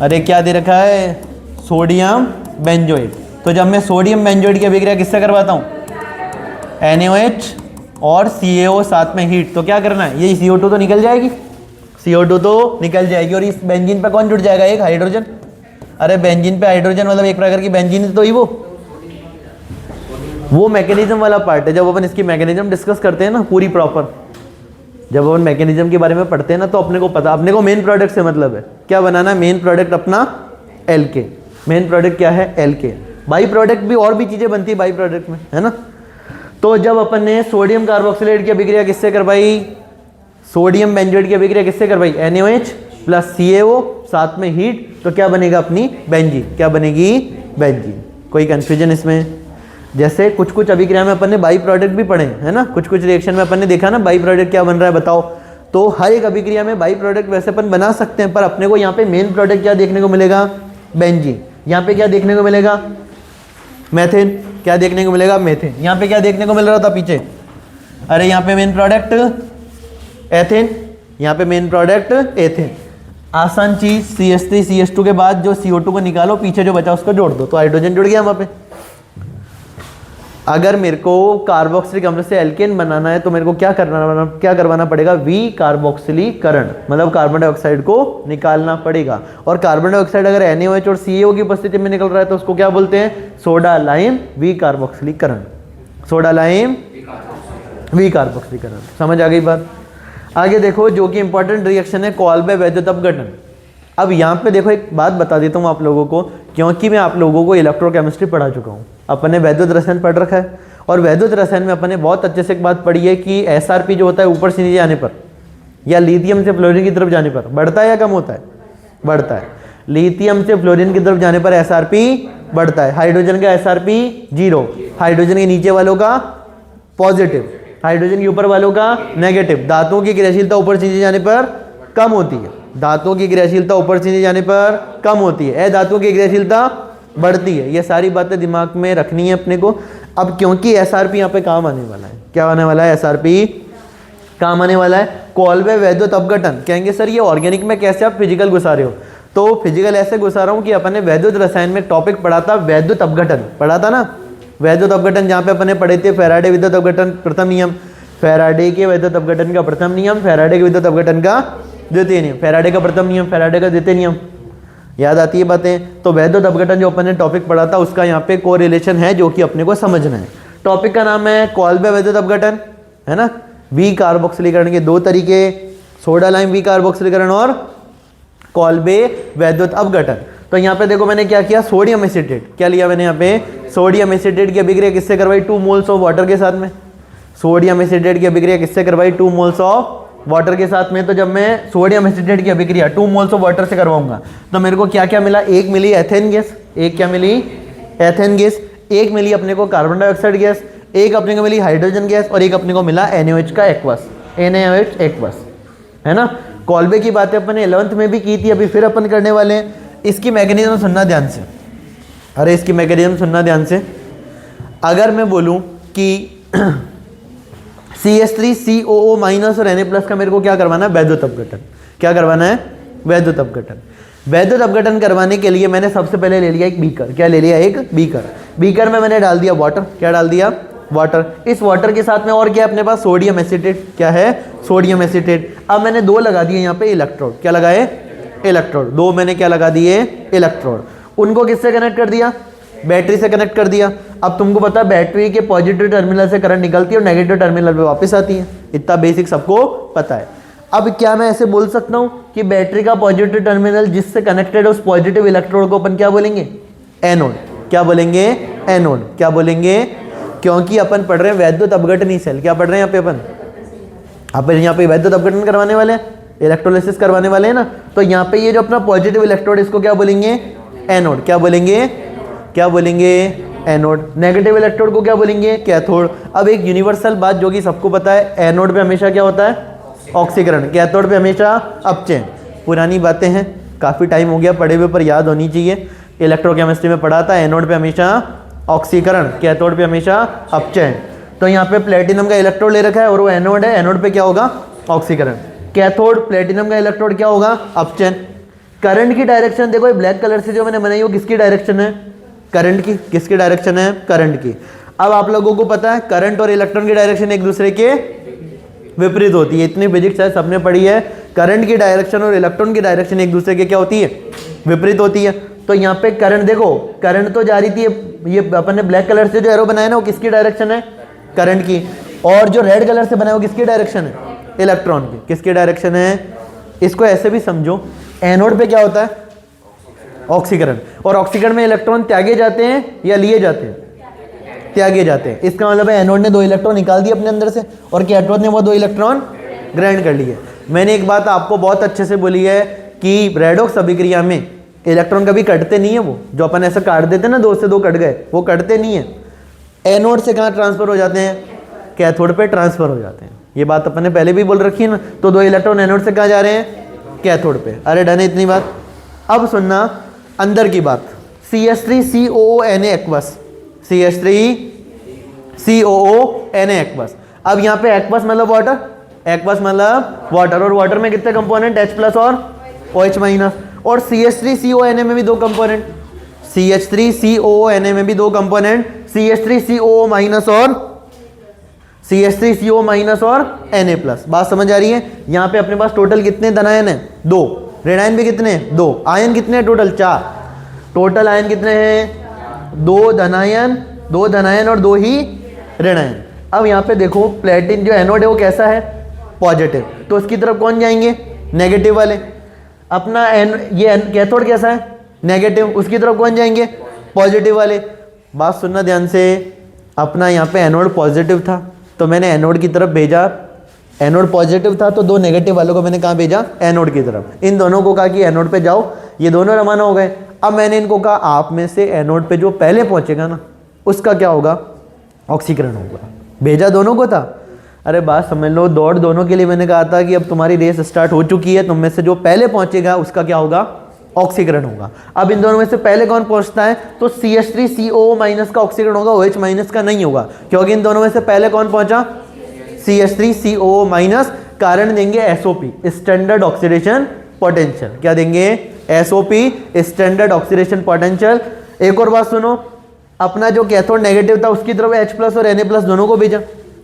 अरे क्या दे रखा है? Sodium benzoate. तो जब मैं सोडियम बेंजोएट की अभिक्रिया किससे करवाता हूँ? NaOH और CaO साथ में हीट। तो क्या करना है? ये CO2 तो निकल जाएगी, CO2 तो निकल जाएगी। और इस बेंजीन पे कौन जुड़ जाएगा? एक हाइड्रोजन। अरे बेंजीन पे हाइड्रोजन मतलब एक प्रकार की बेंजीन तो ही वो मैकेनिज्म वाला पार्ट है। जब अपन इसकी मैकेनिज्म डिस्कस करते हैं ना पूरी प्रॉपर, जब अपन मैकेनिज्म के बारे में पढ़ते हैं ना तो अपने को पता, अपने को मेन प्रोडक्ट से मतलब है क्या बनाना है, मेन प्रोडक्ट अपना एल्के। मेन प्रोडक्ट क्या है, एल्के। बाई प्रोडक्ट भी और भी चीजें बनती है बाई प्रोडक्ट में, है ना। तो जब अपन ने सोडियम कार्बोक्सिलेट की अभिक्रिया किससे करवाई, सोडियम बेंजोएट की अभिक्रिया किससे करवाई, NaOH प्लस CaO, साथ में हीट, तो क्या बनेगा अपनी बेंजीन, क्या बनेगी बेंजीन। कोई कंफ्यूजन इसमें? जैसे कुछ कुछ अभिक्रिया में अपन ने बाई प्रोडक्ट भी पढ़े है ना, कुछ कुछ रिएक्शन में अपन ने देखा ना बाई प्रोडक्ट क्या बन रहा है बताओ। तो हर एक अभिक्रिया में बाई प्रोडक्ट वैसे अपन बना सकते हैं, पर अपने को यहाँ पे मेन प्रोडक्ट क्या देखने को मिलेगा, बेंजीन। यहाँ पे क्या देखने को मिलेगा, मेथेन। क्या देखने को मिलेगा, मेथेन। यहाँ पे क्या देखने को मिल रहा था पीछे, अरे यहाँ पे मेन प्रोडक्ट एथेन, यहाँ पे मेन प्रोडक्ट एथेन। आसान चीज, CH3 CH2 के बाद जो CO2 को निकालो, पीछे जो बचा उसको जोड़ दो, तो हाइड्रोजन जुड़ गया वहां पे। अगर मेरे को कार्बोक्सिलिक अम्ल से एल्केन बनाना है तो मेरे को क्या करवाना पड़ेगा, वी कार्बोक्सिलीकरण, मतलब कार्बन डाइऑक्साइड को निकालना पड़ेगा। और कार्बन डाइऑक्साइड अगर NaOH और CaO की उपस्थिति में निकल रहा है तो उसको क्या बोलते हैं, सोडा लाइम वी कार्बोक्सिलीकरण। सोडा लाइम वी कार्बोक्सिलीकरण। समझ आ गई बात। आगे देखो जो कि इंपॉर्टेंट रिएक्शन है कॉल्बे वैद्युत अपघटन। अब यहाँ पे देखो एक बात बता देता हूँ आप लोगों को, क्योंकि मैं आप लोगों को इलेक्ट्रोकेमिस्ट्री पढ़ा चुका हूँ, अपन ने वैद्युत रसायन पढ़ रखा है। और वैद्युत रसायन में अपन ने बहुत अच्छे से एक बात पढ़ी है कि SRP जो होता है ऊपर से नीचे जाने पर या लिथियम से फ्लोरीन की तरफ जाने पर बढ़ता है या कम होता है, बढ़ता है। लिथियम से फ्लोरीन की तरफ जाने पर SRP बढ़ता है। हाइड्रोजन का SRP 0, हाइड्रोजन के नीचे वालों का पॉजिटिव, हाइड्रोजन के ऊपर वालों का नेगेटिव। धातुओं की क्रियाशीलता ऊपर से नीचे जाने पर कम होती है, धातुओं की क्रियाशीलता ऊपर से नीचे जाने पर कम होती है, धातुओं की क्रियाशीलता बढ़ती है। ये सारी बातें दिमाग में रखनी है अपने को। अब क्योंकि SRP यहाँ पे काम आने वाला है, क्या आने वाला है, SRP काम आने वाला है। कॉल्बे वैद्युत अपघटन, कहेंगे सर ये ऑर्गेनिक में कैसे आप फिजिकल घुसा रहे हो, तो फिजिकल ऐसे घुसा रहा हूँ कि अपन ने वैद्युत रसायन में टॉपिक पढ़ा था वैद्युत अपघटन, पढ़ा था ना वैद्युत अपघटन, जहाँ पे अपन ने पढ़े थे फैराडे विद्युत अपघटन प्रथम नियम, फैराडे के वैद्युत अपघटन का प्रथम नियम, फैराडे के विद्युत अपघटन का द्वितीय नियम, फैराडे का प्रथम नियम, फैराडे का द्वितीय नियम। याद आती है बातें। तो वैद्युत अपघटन जो अपन ने टॉपिक पढ़ा था उसका यहाँ पे कोरिलेशन है जो कि अपने को समझना है। टॉपिक का नाम है कॉल्बे वैद्युत अपघटन, है ना। वी कार्बोक्सिलीकरण के दो तरीके, सोडा लाइम वी कार्बोक्सिलीकरण और कॉल्बे वैद्युत अपघटन। तो यहाँ पे देखो मैंने क्या किया, सोडियम एसिटेट, क्या लिया मैंने यहाँ पे, सोडियम एसिटेट की अभिक्रिया किससे करवाई, 2 मोल्स ऑफ वाटर के साथ में। सोडियम एसिटेट की अभिक्रिया किससे करवाई, 2 मोल्स ऑफ वाटर के साथ में। तो जब मैं सोडियम एसिटेट की अभिक्रिया 2 मोल्स ऑफ वाटर से करवाऊंगा तो मेरे को क्या क्या मिला, एक मिली एथेन गैस, एक क्या मिली एथेन गैस, एक मिली अपने को कार्बन डाइऑक्साइड गैस, एक अपने को मिली हाइड्रोजन गैस और एक अपने को मिला NaOH का एक्वस, NaOH एक्वस, है ना। कॉल्बे की बातें अपन ने 11th में भी की थी, अभी फिर अपन करने वाले हैं। इसकी मैकेनिज्म सुनना ध्यान से, अरे इसकी मैकेनिज्म सुनना ध्यान से। अगर मैं बोलूं कि CH3COO- और Na+ का मेरे को क्या करवाना है, वैद्युत अपघटन। क्या करवाना है, वैद्युत अपघटन। वैद्युत अपघटन करवाने के लिए मैंने सबसे पहले ले लिया एक बीकर, क्या ले लिया, एक बीकर। बीकर में मैंने डाल दिया वाटर, क्या डाल दिया, वाटर। इस वाटर के साथ में और क्या अपने पास, सोडियम एसिटेट, क्या है, सोडियम एसिटेट। अब मैंने 2 लगा दिए यहाँ पे इलेक्ट्रोड, क्या लगाए, इलेक्ट्रोड। 2 मैंने क्या लगा दिए, इलेक्ट्रोड। उनको किससे कनेक्ट कर दिया, बैटरी से कनेक्ट कर दिया। अब तुमको पता है बैटरी के पॉजिटिव टर्मिनल से करंट निकलती है और नेगेटिव टर्मिनल पे वापस आती है, इतना बेसिक सबको पता है। अब क्या मैं ऐसे बोल सकता हूं कि बैटरी का पॉजिटिव टर्मिनल जिससे कनेक्टेड है उस पॉजिटिव इलेक्ट्रोड को अपन क्या बोलेंगे, एनोड। क्या बोलेंगे, एनोड। क्या बोलेंगे, क्योंकि अपन पढ़ रहे हैं वैद्युत अपघटनी सेल। क्या पढ़ रहे हैं यहाँ पे यहाँ पे वैद्युत अपघटन करवाने वाले हैं, इलेक्ट्रोलिसिस करवाने वाले हैं ना। तो यहाँ पे ये जो अपना पॉजिटिव इलेक्ट्रोड इसको क्या बोलेंगे, एनोड। क्या बोलेंगे, क्या बोलेंगे, एनोड। नेगेटिव इलेक्ट्रोड को क्या बोलेंगे, कैथोड। अब एक यूनिवर्सल बात जो कि सबको पता है, एनोड पे हमेशा क्या होता है, ऑक्सीकरण, कैथोड पे हमेशा अपचयन। पुरानी बातें हैं, काफ़ी टाइम हो गया पढ़े हुए, पर याद होनी चाहिए। इलेक्ट्रोकेमिस्ट्री में पढ़ा था, एनोड पे हमेशा ऑक्सीकरण, कैथोड पे हमेशा अपचयन। तो यहाँ पे प्लेटिनम का इलेक्ट्रोड ले रखा है और वो एनोड है, एनोड पे क्या होगा, ऑक्सीकरण। कैथोड, प्लेटिनम का इलेक्ट्रोड क्या होगा, अपचयन। करंट की डायरेक्शन देखो, ये ब्लैक कलर से जो मैंने बनाई वो किसकी डायरेक्शन है, करंट की। किसकी डायरेक्शन है, करंट की। अब आप लोगों को पता है करंट और इलेक्ट्रॉन की डायरेक्शन एक दूसरे के विपरीत होती है, इतनी फिजिक्स है सबने पढ़ी है। करंट की डायरेक्शन और इलेक्ट्रॉन की डायरेक्शन एक दूसरे के क्या होती है, विपरीत होती है। तो यहाँ पे करंट देखो, करंट तो जा रही थी, ये अपन ने ब्लैक कलर से जो एरो बनाया ना वो किसकी डायरेक्शन है, करंट की। और जो रेड कलर से बनाया वो किसकी डायरेक्शन है, इलेक्ट्रॉन की, किसकी डायरेक्शन है? इसको ऐसे भी समझो, एनोड पे क्या होता है? ऑक्सीकरण। और ऑक्सीकरण में इलेक्ट्रॉन त्यागे जाते हैं या लिए जाते हैं? त्यागे जाते हैं। इसका मतलब है एनोड ने 2 इलेक्ट्रॉन निकाल दिए अपने अंदर से और कैथोड ने वो 2 इलेक्ट्रॉन ग्रहण कर लिए। मैंने एक बात आपको बहुत अच्छे से बोली है कि रेडॉक्स अभिक्रिया में इलेक्ट्रॉन कभी कटते नहीं है, वो जो अपन ऐसा काट देते हैं ना, 2 से 2 कट गए, वो कटते नहीं है। एनोड से कहाँ ट्रांसफर हो जाते हैं? कैथोड पे ट्रांसफर हो जाते हैं। ये बात अपन ने पहले भी बोल रखी है ना। तो 2 इलेक्ट्रॉन एनोड से कहाँ जा रहे हैं? कैथोड पे। अरे डन है इतनी बात। अब सुनना अंदर की बात। CH3COO Na aqueous, CH3COO Na aqueous. अब यहाँ पे एक्वस मतलब वाटर, एक्वस मतलब वाटर, और वाटर में कितने कंपोनेंट? H+ और OH-। और CH3COO Na में भी 2 कंपोनेंट, CH3COO Na में भी 2 कंपोनेंट, CH3COO- और CH3COO- और Na+। बात समझ आ रही है? यहाँ पे अपने पास टोटल कितने धनायन है? 2। ऋणायन भी कितने हैं? 2। आयन कितने हैं टोटल? 4। टोटल आयन कितने हैं? 2 धनायन और 2 ही ऋणायन। अब यहाँ पे देखो प्लेटिन जो एनोड है वो कैसा है? पॉजिटिव। तो उसकी तरफ कौन जाएंगे? नेगेटिव वाले। अपना ये कैथोड कैसा है? नेगेटिव। उसकी तरफ कौन जाएंगे? पॉजिटिव वाले। बात सुनना ध्यान से। अपना यहाँ पे एनोड पॉजिटिव था तो मैंने एनोड की तरफ भेजा, एनोड पॉजिटिव था तो 2 नेगेटिव वालों को मैंने कहाँ भेजा? एनोड की तरफ। इन दोनों को कहा कि एनोड पे जाओ, ये दोनों रवाना हो गए। अब मैंने इनको कहा आप में से एनोड पे जो पहले पहुंचेगा ना उसका क्या होगा? ऑक्सीकरण होगा। भेजा दोनों को था। अरे बात समझ लो, दौड़ दोनों के लिए मैंने कहा था कि अब तुम्हारी रेस स्टार्ट हो चुकी है, तुम में से जो पहले पहुंचेगा उसका क्या होगा? ऑक्सीकरण होगा। अब इन दोनों में से पहले कौन पहुंचता है? तो CH3COO- का ऑक्सीकरण होगा, OH- का नहीं होगा, क्योंकि इन दोनों में से पहले कौन पहुंचा? CH3COO-। कारण देंगे SOP, स्टैंडर्ड ऑक्सीडेशन पोटेंशियल। क्या देंगे? SOP, standard oxidation potential. एक और बात सुनो, अपना जो कैथोड नेगेटिव था उसकी तरफ H+ और Na+ दोनों को भेजा,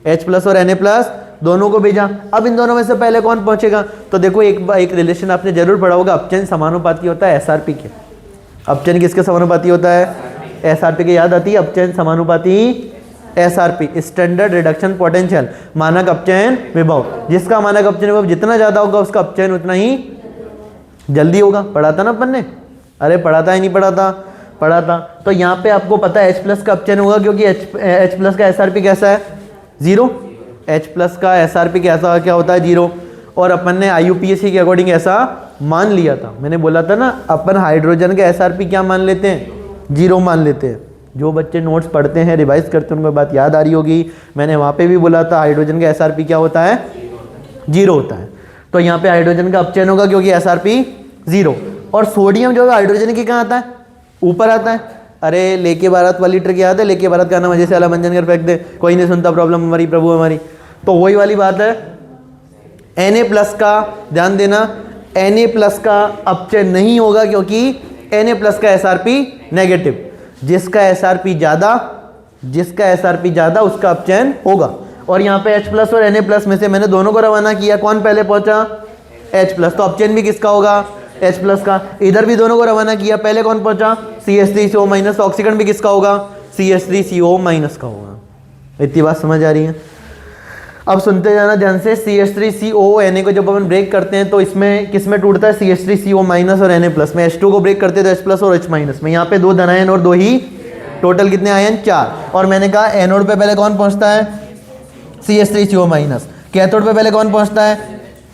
H+ और Na+ दोनों को भेजा। अब इन दोनों में से पहले कौन पहुंचेगा? तो देखो एक रिलेशन आपने जरूर पढ़ा होगा, अपचयन समानुपाती होता है SRP के। अपचयन किसके समानुपाती होता है? SRP के। याद आती है अपचयन समानुपाती SRP, स्टैंडर्ड रिडक्शन पोटेंशियल, मानक अपचयन विभव। जिसका मानक अपचयन विभव जितना ज्यादा होगा उसका अपचयन उतना ही जल्दी होगा। पढ़ा था ना अपन ने? अरे पढ़ा था या नहीं पढ़ा था? पढ़ा था। तो यहाँ पे आपको पता है H+ का अपचयन होगा क्योंकि H+ का SRP कैसा है? 0। H+ का SRP कैसा क्या होता है? 0। और अपन ने IUPAC के अकॉर्डिंग ऐसा मान लिया था। मैंने बोला था ना अपन हाइड्रोजन का SRP क्या मान लेते हैं? 0 मान लेते हैं। जो बच्चे नोट्स पढ़ते हैं, रिवाइज करते हैं, उनको बात याद आ रही होगी। मैंने वहाँ पे भी बोला था हाइड्रोजन का SRP क्या होता है? 0 होता है। तो यहाँ पे हाइड्रोजन का अपचयन होगा क्योंकि SRP 0। और सोडियम जो है हाइड्रोजन की कहाँ आता है? ऊपर आता है। अरे लेके बारात वाली ट्रिक याद है? लेके बारात का नाम अजय से आला मंजन कर फेंक दे, कोई नहीं सुनता, प्रॉब्लम हमारी प्रभु हमारी। तो वही वाली बात है। Na+ का ध्यान देना, Na+ का अपचयन नहीं होगा क्योंकि Na+ का SRP नेगेटिव। जिसका SRP ज़्यादा उसका अपचयन होगा। और यहाँ पे H+ और Na+ में से मैंने दोनों को रवाना किया, कौन पहले पहुंचा? H+। तो अपचयन भी किसका होगा? H+ का। इधर भी दोनों को रवाना किया, पहले कौन पहुंचा? CH3COO-। ऑक्सीकरण भी किसका होगा? CH3COO- का होगा। इतनी बात समझ आ रही है? अब सुनते जाना ध्यान से। CH3COO Na को जब अपन ब्रेक करते हैं तो इसमें किसमें टूटता है? CH3COO- और Na+ में। H2 को ब्रेक करते हैं तो H+ और H- में। यहाँ पे 2 धनायन और 2 ही, टोटल कितने आयन? 4। और मैंने कहा एनोड पे पहले कौन पहुंचता है? CH3COO-। कैथोड पे पहले कौन पहुंचता है?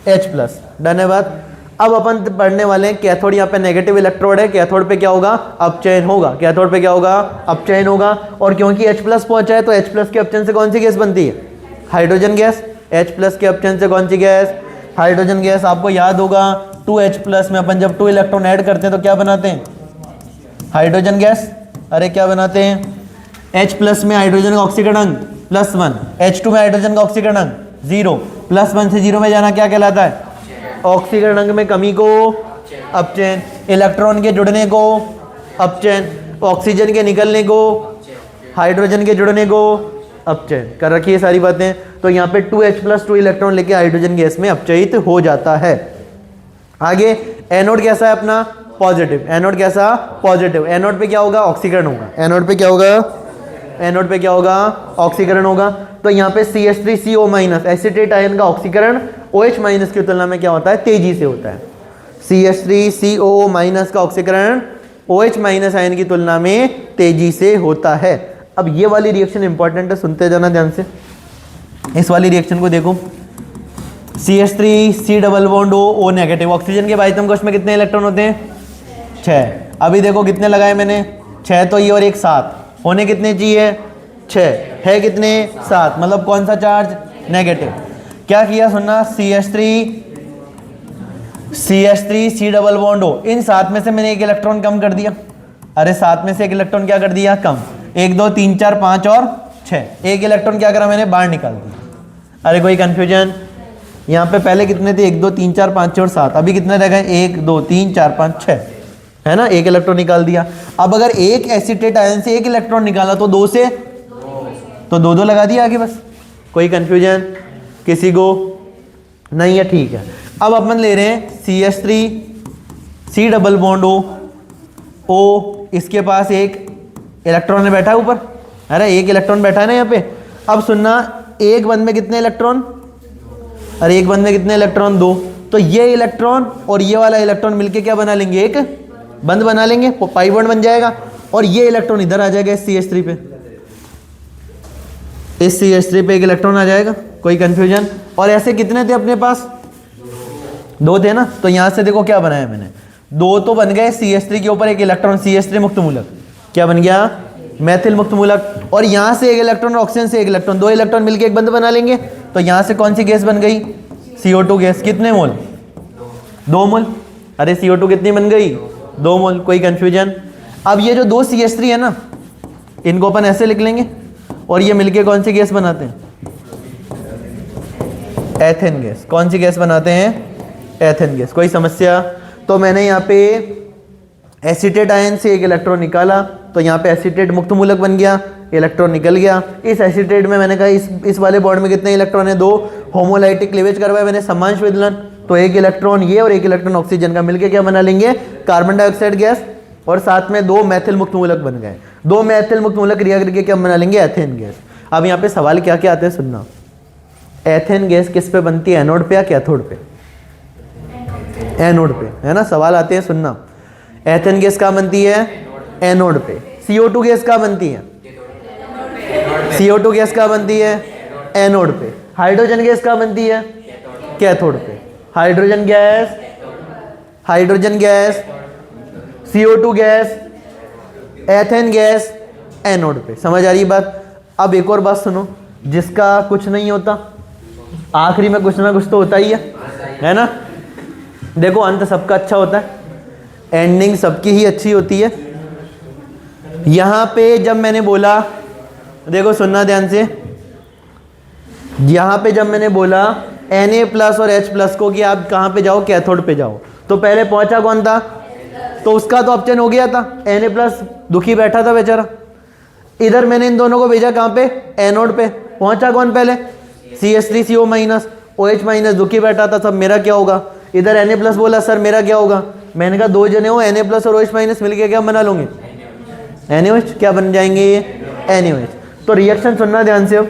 H+। डन है बात। अब अपन पढ़ने वाले हैं कैथोड। यहाँ पे नेगेटिव इलेक्ट्रोड है, कैथोड पे क्या होगा? अपचयन होगा। कैथोड पे क्या होगा? अपचयन होगा। और क्योंकि H+ पहुंचा है तो H+ के अपचयन से कौन सी गैस बनती है? Hydrogen gas. H+ के अपचयन से कौन सी गैस? Hydrogen gas. आपको याद होगा 2H+ में अपन जब 2 इलेक्ट्रॉन ऐड करते हैं तो क्या बनाते हैं? Hydrogen gas. अरे क्या बनाते हैं? H+ में हाइड्रोजन का ऑक्सीकरण अंक +1, H2 में हाइड्रोजन का ऑक्सीकरण अंक 0। +1 से 0 में जाना क्या कहलाता है? ऑक्सीकरण अंक में कमी को अपचयन, इलेक्ट्रॉन के जुड़ने को अपचयन, ऑक्सीजन के निकलने को, हाइड्रोजन के जुड़ने को अपचयन। कर रखी है सारी बातें। तो यहाँ पे 2H+ 2 इलेक्ट्रॉन लेके हाइड्रोजन गैस में अपचयित हो जाता है। आगे एनोड कैसा है अपना? पॉजिटिव। एनोड कैसा? पॉजिटिव। एनोड पे क्या होगा? ऑक्सीकरण होगा। एनोड पे क्या होगा? एनोड पे क्या होगा? ऑक्सीकरण होगा। तो यहाँ पे CH3CO- एसिटेट आयन का ऑक्सीकरण OH माइनस की तुलना में क्या होता है, तेजी से होता है। CH3COO माइनस का ऑक्सीकरण OH माइनस आयन की तुलना में तेजी से होता है। अब ये वाली रिएक्शन इंपॉर्टेंट है, सुनते जाना ध्यान से। इस वाली रिएक्शन को देखो, CH3 double bond O negative, oxygen के बाइटम कोश में कितने इलेक्ट्रॉन होते हैं, 6। अभी देखो कितने लगाए मैंने, 6 तो ये और एक 7, होने कितने चाहिए, 6, है कितने, 7, मतलब कौन सा चार्ज, नेगेटिव। क्या किया सुनना, CH3 डबल बॉन्ड O, इन 7 में से मैंने एक इलेक्ट्रॉन कम कर दिया। अरे 7 में से एक इलेक्ट्रॉन क्या कर दिया, कम। 1 2 3 4 5 और 6, एक इलेक्ट्रॉन क्या करा मैंने, बाहर निकाल दिया। अरे कोई कंफ्यूजन, यहाँ पे पहले कितने थे, 1 2 3 4 5 6 और 7, अभी कितने रह गए, 1 2 3 4 5 6, है ना, एक इलेक्ट्रॉन निकाल दिया। अब अगर एक एसीटेट आयन से एक इलेक्ट्रॉन निकाला तो 2 से तो 2 2 लगा दिया आगे, बस। कोई कंफ्यूजन किसी को नहीं है, ठीक है। अब अपन ले रहे हैं CH3 डबल बॉन्ड O, इसके पास एक इलेक्ट्रॉन है बैठा ऊपर, अरे एक इलेक्ट्रॉन बैठा है ना यहाँ पे। अब सुनना, एक बंद में कितने इलेक्ट्रॉन, अरे एक बंद में कितने इलेक्ट्रॉन, 2। तो ये इलेक्ट्रॉन और ये वाला इलेक्ट्रॉन मिलके क्या बना लेंगे, एक बंद बना लेंगे, पाई बॉन्ड बन जाएगा। और ये इलेक्ट्रॉन इधर आ जाएगा इस CH3 पे, इस CH3 पे एक इलेक्ट्रॉन आ जाएगा। कोई कंफ्यूजन। और ऐसे कितने थे अपने पास, 2 थे ना, तो यहां से देखो क्या बनाया मैंने, 2 तो बन गए, CH3 के ऊपर एक इलेक्ट्रॉन, CH3 मुक्त मूलक, क्या बन गया, मैथिल मुक्त मूलक। और यहां से एक इलेक्ट्रॉन, ऑक्सीजन से एक इलेक्ट्रॉन, 2 इलेक्ट्रॉन मिलकर एक बंद बना लेंगे। तो यहां से कौन सी गैस बन गई, CO2 गैस। कितने मोल, 2 मोल। अरे CO2 कितनी बन गई, 2 मोल। कोई कंफ्यूजन। अब ये जो 2 CH3 है ना, इनको अपन ऐसे लिख लेंगे, और ये मिलके कौन सी गैस बनाते हैं, एथेन गैस। कौन सी गैस बनाते हैं, एथेन गैस। कोई समस्या। तो मैंने यहाँ पे एसीटेट आयन से एक इलेक्ट्रॉन निकाला, तो यहाँ पे एसीटेट मुक्त मूलक बन गया, इलेक्ट्रॉन निकल गया। इस एसीटेट में मैंने कहा इस वाले बॉन्ड में कितने इलेक्ट्रॉन है, 2। होमोलाइटिक क्लीवेज करवाया मैंने, समांश विदलन, तो एक इलेक्ट्रॉन ये और एक इलेक्ट्रॉन ऑक्सीजन का मिलके क्या बना लेंगे, कार्बन डाइऑक्साइड गैस। और साथ में 2 मैथिल मुक्त मूलक बन गए, 2 मैथिल मुक्त मूलक क्रिया करके क्या बना लेंगे, एथेन गैस। अब यहाँ पे सवाल क्या क्या आते हैं सुनना, एथेन गैस किस पे बनती है, एनोड पे या कैथोड पे, एनोड पे, है ना, सवाल आते हैं सुनना। एथेन गैस कहाँ बनती है, एनोड पे। CO2 गैस कहाँ बनती है, CO2 गैस कहाँ बनती है, एनोड पे। हाइड्रोजन गैस कहाँ बनती है, कैथोड पे। Hydrogen gas, CO2 gas, ethane gas, anode पे। समझ आ रही बात। अब एक और बात सुनो, जिसका कुछ नहीं होता आखिरी में कुछ ना कुछ तो होता ही है ना। देखो अंत सबका अच्छा होता है, एंडिंग सबकी ही अच्छी होती है। यहाँ पे जब मैंने बोला, देखो सुनना ध्यान से, यहाँ पे जब मैंने बोला Na+ और H+ को कि आप कहाँ पे जाओ, कैथोड पे जाओ, तो पहले पहुंचा कौन था, तो उसका तो ऑप्शन हो गया था, Na+ दुखी बैठा था बेचारा। इधर मैंने इन दोनों को भेजा कहाँ पे, एनोड पे। पहुंचा कौन पहले, CH3CO-, OH- दुखी बैठा था, सब मेरा क्या होगा। इधर Na+ बोला सर मेरा क्या होगा, मैंने कहा 2 जने हो, Na+ और OH- मिलके क्या बना लोगे, NaOH। क्या बन जाएंगे ये, NaOH। तो रिएक्शन सुनना ध्यान से, अब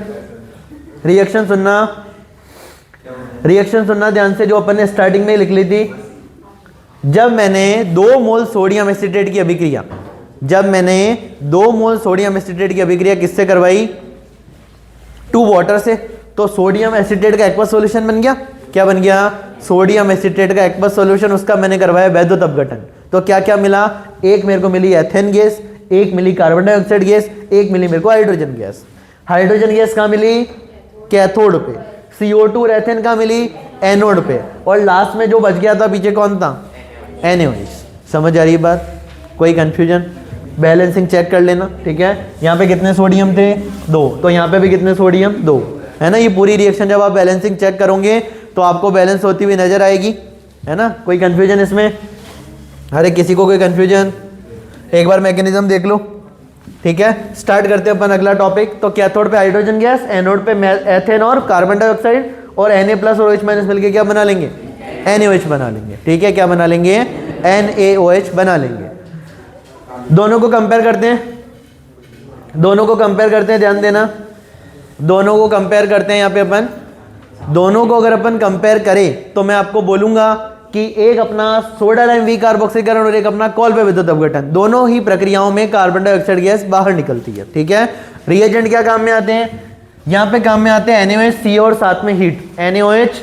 रिएक्शन सुनना ध्यान से, जो अपन ने स्टार्टिंग में लिख ली थी। जब मैंने 2 मोल सोडियम एसीटेट की अभिक्रिया, जब मैंने 2 मोल सोडियम एसीटेट की अभिक्रिया किससे करवाई, 2 वाटर से, तो सोडियम एसीटेट का एक्वस सॉल्यूशन बन गया। क्या बन गया, सोडियम एसीटेट का एक्वस सॉल्यूशन, उसका मैंने करवाया वैद्युत अपघटन। तो क्या क्या मिला, एक मेरे को मिली एथेन गैस, एक मिली कार्बन डाइऑक्साइड गैस, एक मिली मेरे को हाइड्रोजन गैस। हाइड्रोजन गैस कहाँ मिली, कैथोड पे। CO2 और एथेन कहाँ मिली, एनोड पे। और लास्ट में जो बच गया था पीछे कौन था, NaOH। समझ आ रही है बात, कोई कंफ्यूजन। बैलेंसिंग चेक कर लेना, ठीक है। यहाँ पे कितने सोडियम थे, 2, तो यहाँ पे भी कितने सोडियम, 2, है ना। ये पूरी रिएक्शन जब आप बैलेंसिंग चेक करोगे तो आपको बैलेंस होती हुई नजर आएगी, है ना। कोई कंफ्यूजन इसमें, अरे किसी को कोई कंफ्यूजन, एक बार मैकेनिज्म देख लो, ठीक है। स्टार्ट करते हैं अपन अगला टॉपिक। तो कैथोड पे हाइड्रोजन गैस, एनोड पे एथेन और कार्बन डाइऑक्साइड, और Na+ और OH- मिलकर क्या बना लेंगे, NaOH बना लेंगे, ठीक है। क्या बना लेंगे, NaOH बना लेंगे। दोनों को कंपेयर करते हैं, ध्यान देना, दोनों को कंपेयर करते हैं यहाँ पे अपन। दोनों को अगर अपन कंपेयर करें तो मैं आपको बोलूंगा कि एक अपना सोडा लाइम वी कार्बोक्सीकरण और एक अपना कॉल पे विद्युत अपघटन, दोनों ही प्रक्रियाओं में कार्बन डाइऑक्साइड गैस बाहर निकलती है। ठीक है, रिएजेंट क्या काम में आते हैं, यहां पे काम में आते हैं NaOH, CO और साथ में हीट, NaOH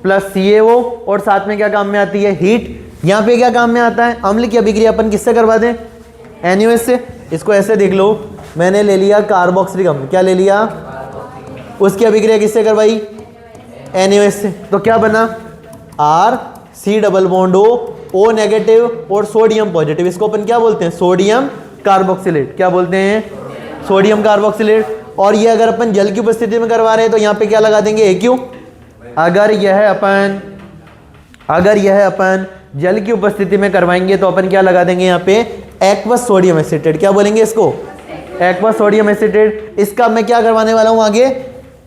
प्लस CaO और साथ में क्या काम में आती है, हीट। यहां पे क्या काम में आता है, अम्ल की अभिक्रिया अपन किससे करवा दें, NaOH से। इसको ऐसे देख लो, मैंने ले लिया कार्बोक्सिलिक अम्ल, क्या ले लिया, उसकी अभिक्रिया किससे करवाई, NaOH से, तो क्या बना R C double bond O negative और सोडियम पॉजिटिव। इसको अपन क्या बोलते हैं, सोडियम कार्बोक्सिलेट, क्या बोलते हैं, सोडियम कार्बोक्सिलेट। और ये अगर अपन जल की उपस्थिति में करवा रहे हैं तो यहाँ पे क्या लगा देंगे, AQ। अगर यह अपन जल की उपस्थिति में करवाएंगे तो अपन क्या लगा देंगे यहाँ पे, एक्वस सोडियम एसिटेट, क्या बोलेंगे इसको, एक्वस सोडियम एसिटेट। इसका मैं क्या करवाने वाला हूँ आगे,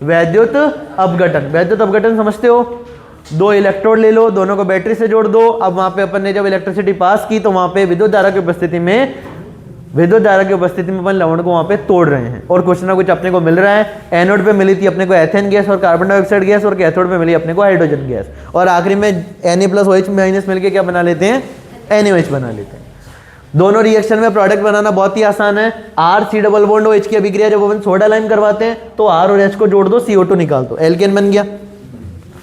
वैद्युत अपघटन। वैद्युत अपघटन समझते हो, दो इलेक्ट्रोड ले लो, दोनों को बैटरी से जोड़ दो। अब वहां पे अपन ने जब इलेक्ट्रिसिटी पास की तो वहां पे विद्युत धारा की उपस्थिति में अपन लवण को वहां पे तोड़ रहे हैं और कुछ ना कुछ अपने को मिल रहा है। एनोड पे मिली थी अपने को एथेन गैस और कार्बन डाइऑक्साइड गैस, और कैथोड पे मिली अपने को हाइड्रोजन गैस, और आखिरी में Na+OH- मिलकर क्या बना लेते हैं, NaOH बना लेते हैं। दोनों रिएक्शन में प्रोडक्ट बनाना बहुत ही आसान है। R C double bond OH की अभिक्रिया जब अपन सोडा लाइम करवाते हैं तो R और H को जोड़ दो, CO2 निकाल दो, एल्केन बन गया।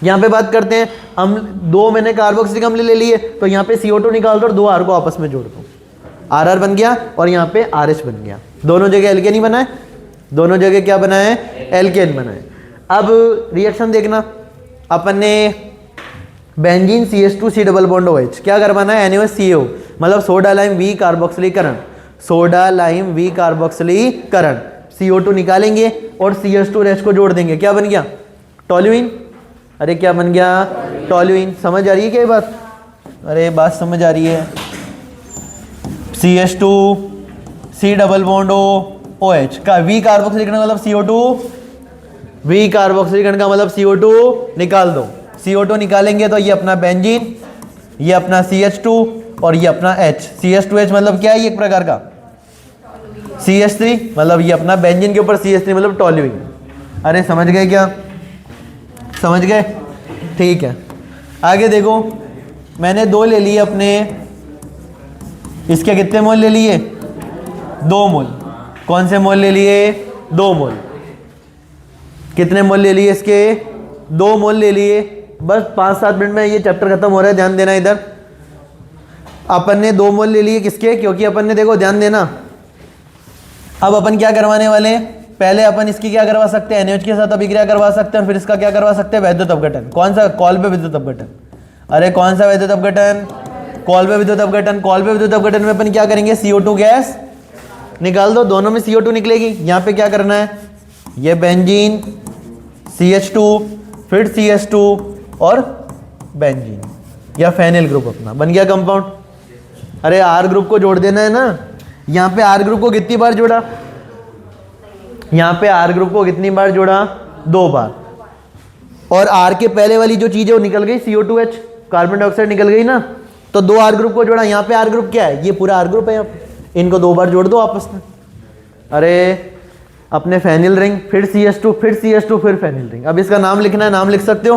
यहाँ पे बात करते हैं अम्ल, दो मैंने कार्बोक्सिलिक अम्ल ले लिए तो यहाँ पे CO2 निकाल दो और दो R को आपस में जोड़ दो, RR बन गया और यहाँ पे RH बन गया। दोनों जगह एल्केन ही बना है, दोनों जगह क्या बना है, एल्केन बना है। अब रिएक्शन देखना, अपन ने benzene CH2 C double bond OH क्या करवाना है, NaOH CO, मतलब सोडा लाइम वी कार्बोक्सिलीकरण, सोडा लाइम वी कार्बोक्सिलीकरण, CO2 निकालेंगे और CH2 और H को जोड़ देंगे, क्या बन गया, टोल्यूइन। अरे क्या बन गया, टोल्यूइन। समझ आ रही है क्या ये बात, अरे बात समझ आ रही है। CH2 C double bond OH का वी कार्बोक्सिलीकरण मतलब CO2, वी कार्बोक्सिलीकरण का मतलब CO2 निकाल दो, CO2 निकालेंगे तो ये अपना बेंजीन, ये अपना CH2 और ये अपना H। CH2H मतलब क्या है, ये एक प्रकार का CH3, मतलब ये अपना बेंजीन के ऊपर CH3 मतलब टोल्यूइन। अरे समझ गए क्या, समझ गए, ठीक है। आगे देखो, मैंने दो ले लिए अपने, इसके कितने मोल ले लिए, 2 मोल। कौन से मोल ले लिए, 2 मोल। कितने मोल ले लिए इसके, 2 मोल ले लिए। बस 5-7 मिनट में ये चैप्टर खत्म हो रहा है, ध्यान देना इधर। अपन ने 2 मोल ले लिए किसके, क्योंकि अपन ने देखो ध्यान देना, अब अपन क्या करवाने वाले हैं, पहले अपन इसकी क्या करवा सकते हैं, NaOH के साथ अभिक्रिया करवा सकते हैं, फिर इसका क्या करवा सकते हैं, वैद्युत अपघटन। कौन सा, कॉल पे विद्युत अपघटन। अरे कौन सा वैद्युत अपघटन, कॉल पे विद्युत अपघटन। कॉल पे विद्युत अपघटन में अपन क्या करेंगे, CO2 गैस निकाल दो, दोनों में CO2 निकलेगी। यहाँ पे क्या करना है, ये बेंजीन CH2 फिर CH2 और बेंजीन या फेनिल ग्रुप अपना बन गया कंपाउंड। अरे R ग्रुप को जोड़ देना है ना, यहाँ पे R ग्रुप को कितनी बार जोड़ा, यहाँ पे R ग्रुप को कितनी बार जोड़ा, 2 बार। और R के पहले वाली जो चीज है वो निकल गई, CO2H कार्बन डाइऑक्साइड निकल गई ना, तो 2 R ग्रुप को जोड़ा। यहाँ पे R ग्रुप क्या है, ये पूरा R ग्रुप है, यहाँ पे इनको 2 बार जोड़ दो आपस में। अरे अपने फेनिल रिंग, फिर CH2 फिर CH2 फिर फेनिल रिंग। अब इसका नाम लिखना है, नाम लिख सकते हो,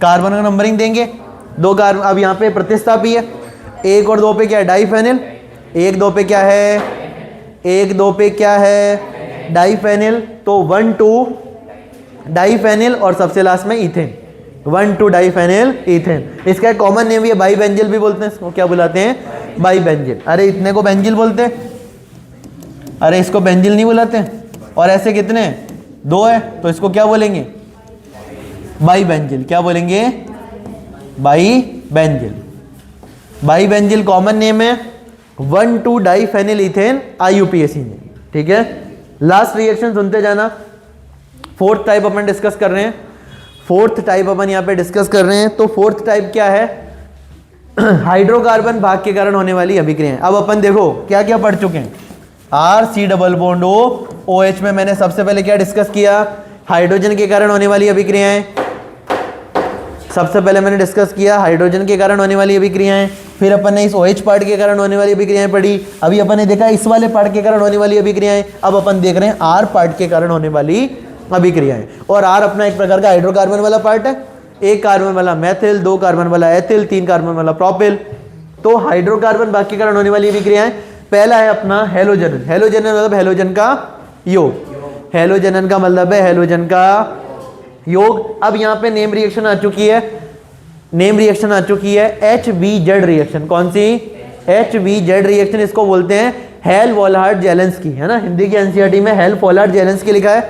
कार्बन का नंबरिंग देंगे, 2 कार्बन। अब यहाँ पे प्रतिस्थापी है, 1 और 2 पे क्या है, डाईफेनिल, 1 2 पे क्या है, 1 2 पे क्या है, डाईफेनिल, तो 1 2 डाईफेनिल और सबसे लास्ट में इथेन, 1 2 डाईफेनिल इथेन। इसका एक कॉमन नेम भी है, बाई बेंजिल भी बोलते हैं इसको, क्या बुलाते हैं, बाई बेंजिल। अरे इतने को बेंजिल बोलते हैं, अरे इसको बेंजिल नहीं बुलाते। और ऐसे कितने, 2 है, तो इसको क्या बोलेंगे, बाई बेंजिल। क्या बोलेंगे, by benzyl. By benzyl common name है, 1 2 डाईफेनिल इथेन IUPAC नेम, ठीक है। लास्ट रिएक्शन सुनते जाना। 4th टाइप अपन डिस्कस कर रहे हैं, 4th टाइप अपन यहाँ पे डिस्कस कर रहे हैं। तो 4th टाइप क्या है, हाइड्रोकार्बन भाग के कारण होने वाली अभिक्रियाएं। अब अपन देखो क्या क्या पढ़ चुके हैं। R C double bond OH में मैंने सबसे पहले क्या डिस्कस किया, हाइड्रोजन के कारण होने वाली अभिक्रियाएं। सबसे पहले मैंने डिस्कस किया हाइड्रोजन के कारण होने वाली अभिक्रियाएं, फिर अपन ने इस OH पार्ट के कारण होने वाली अभिक्रियाएं पढ़ी। अभी अपन ने देखा इस वाले पार्ट के कारण होने वाली अभिक्रियाएं। अब अपन देख रहे हैं R पार्ट के कारण होने वाली अभिक्रियाएं। और R अपना एक प्रकार का हाइड्रोकार्बन वाला पार्ट है, एक कार्बन वाला मैथिल, दो कार्बन वाला एथिल, तीन कार्बन वाला प्रोपिल। तो हाइड्रोकार्बन बाकी कारण होने वाली अभिक्रियाएं, पहला है अपना हेलोजन। हेलोजन मतलब हेलोजन का योग, हेलोजन का मतलब है हेलोजन का योग। अब यहाँ पे नेम रिएक्शन आ चुकी है, नेम रिएक्शन आ चुकी है HBZ रिएक्शन। कौन सी? HBZ reaction. इसको बोलते हैं हेल वॉलहार्ड जेलेंस्की, है ना, हिंदी की एनसीईआरटी में हेल वॉलहार्ड जेलेंस्की लिखा है,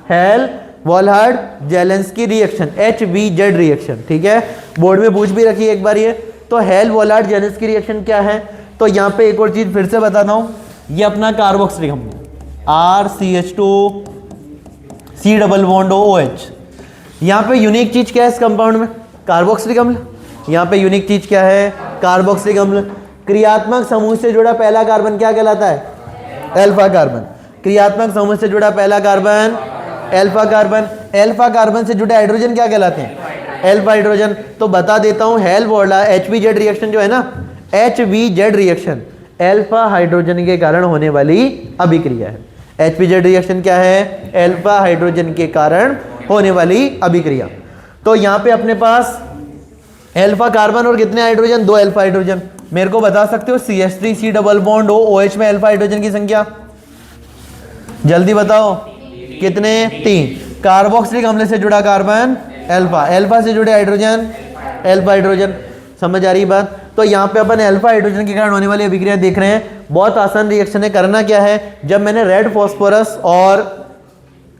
Hell Volhard Zelinsky reaction, HBZ reaction. ठीक है, बोर्ड में पूछ भी रखी है एक बार ये। तो हेल वॉलहार्ड जेलेंस्की रिएक्शन क्या है? तो यहाँ पे एक और चीज फिर से बताता हूँ, ये अपना कार्बोक्सिलिक अम्ल RCH2 C double bond OH। यहाँ पे यूनिक चीज क्या है इस कंपाउंड में? कार्बोक्सिलिक अम्ल। यहाँ पे यूनिक चीज क्या है? कार्बोक्सिलिक अम्ल। क्रियात्मक समूह से जुड़ा पहला कार्बन क्या कहलाता है? Alpha carbon. क्रियात्मक समूह से जुड़ा पहला carbon alpha carbon. Alpha carbon से जुड़े हाइड्रोजन क्या कहलाते हैं? Alpha hydrogen. तो बता देता हूँ, हेल वॉलहार्ड HBZ रिएक्शन जो है ना, HBZ रिएक्शन अल्फा हाइड्रोजन के कारण होने वाली अभिक्रिया है। HBZ रिएक्शन क्या है? अल्फा हाइड्रोजन के कारण होने वाली अभिक्रिया। तो यहाँ पे अपने पास अल्फा कार्बन और कितने हाइड्रोजन? दो अल्फा हाइड्रोजन। मेरे को बता सकते हो CH3C डबल बॉन्ड OH में अल्फा हाइड्रोजन की संख्या? जल्दी बताओ कितने? 3। कार्बोक्सिलिक अम्ल से जुड़ा कार्बन अल्फा, अल्फा से जुड़े हाइड्रोजन अल्फा हाइड्रोजन। समझ आ रही बात? तो यहाँ पे अपन अल्फा हाइड्रोजन के कारण होने वाली अभिक्रिया देख रहे हैं। बहुत आसान रिएक्शन है। करना क्या है, जब मैंने रेड फॉस्फोरस और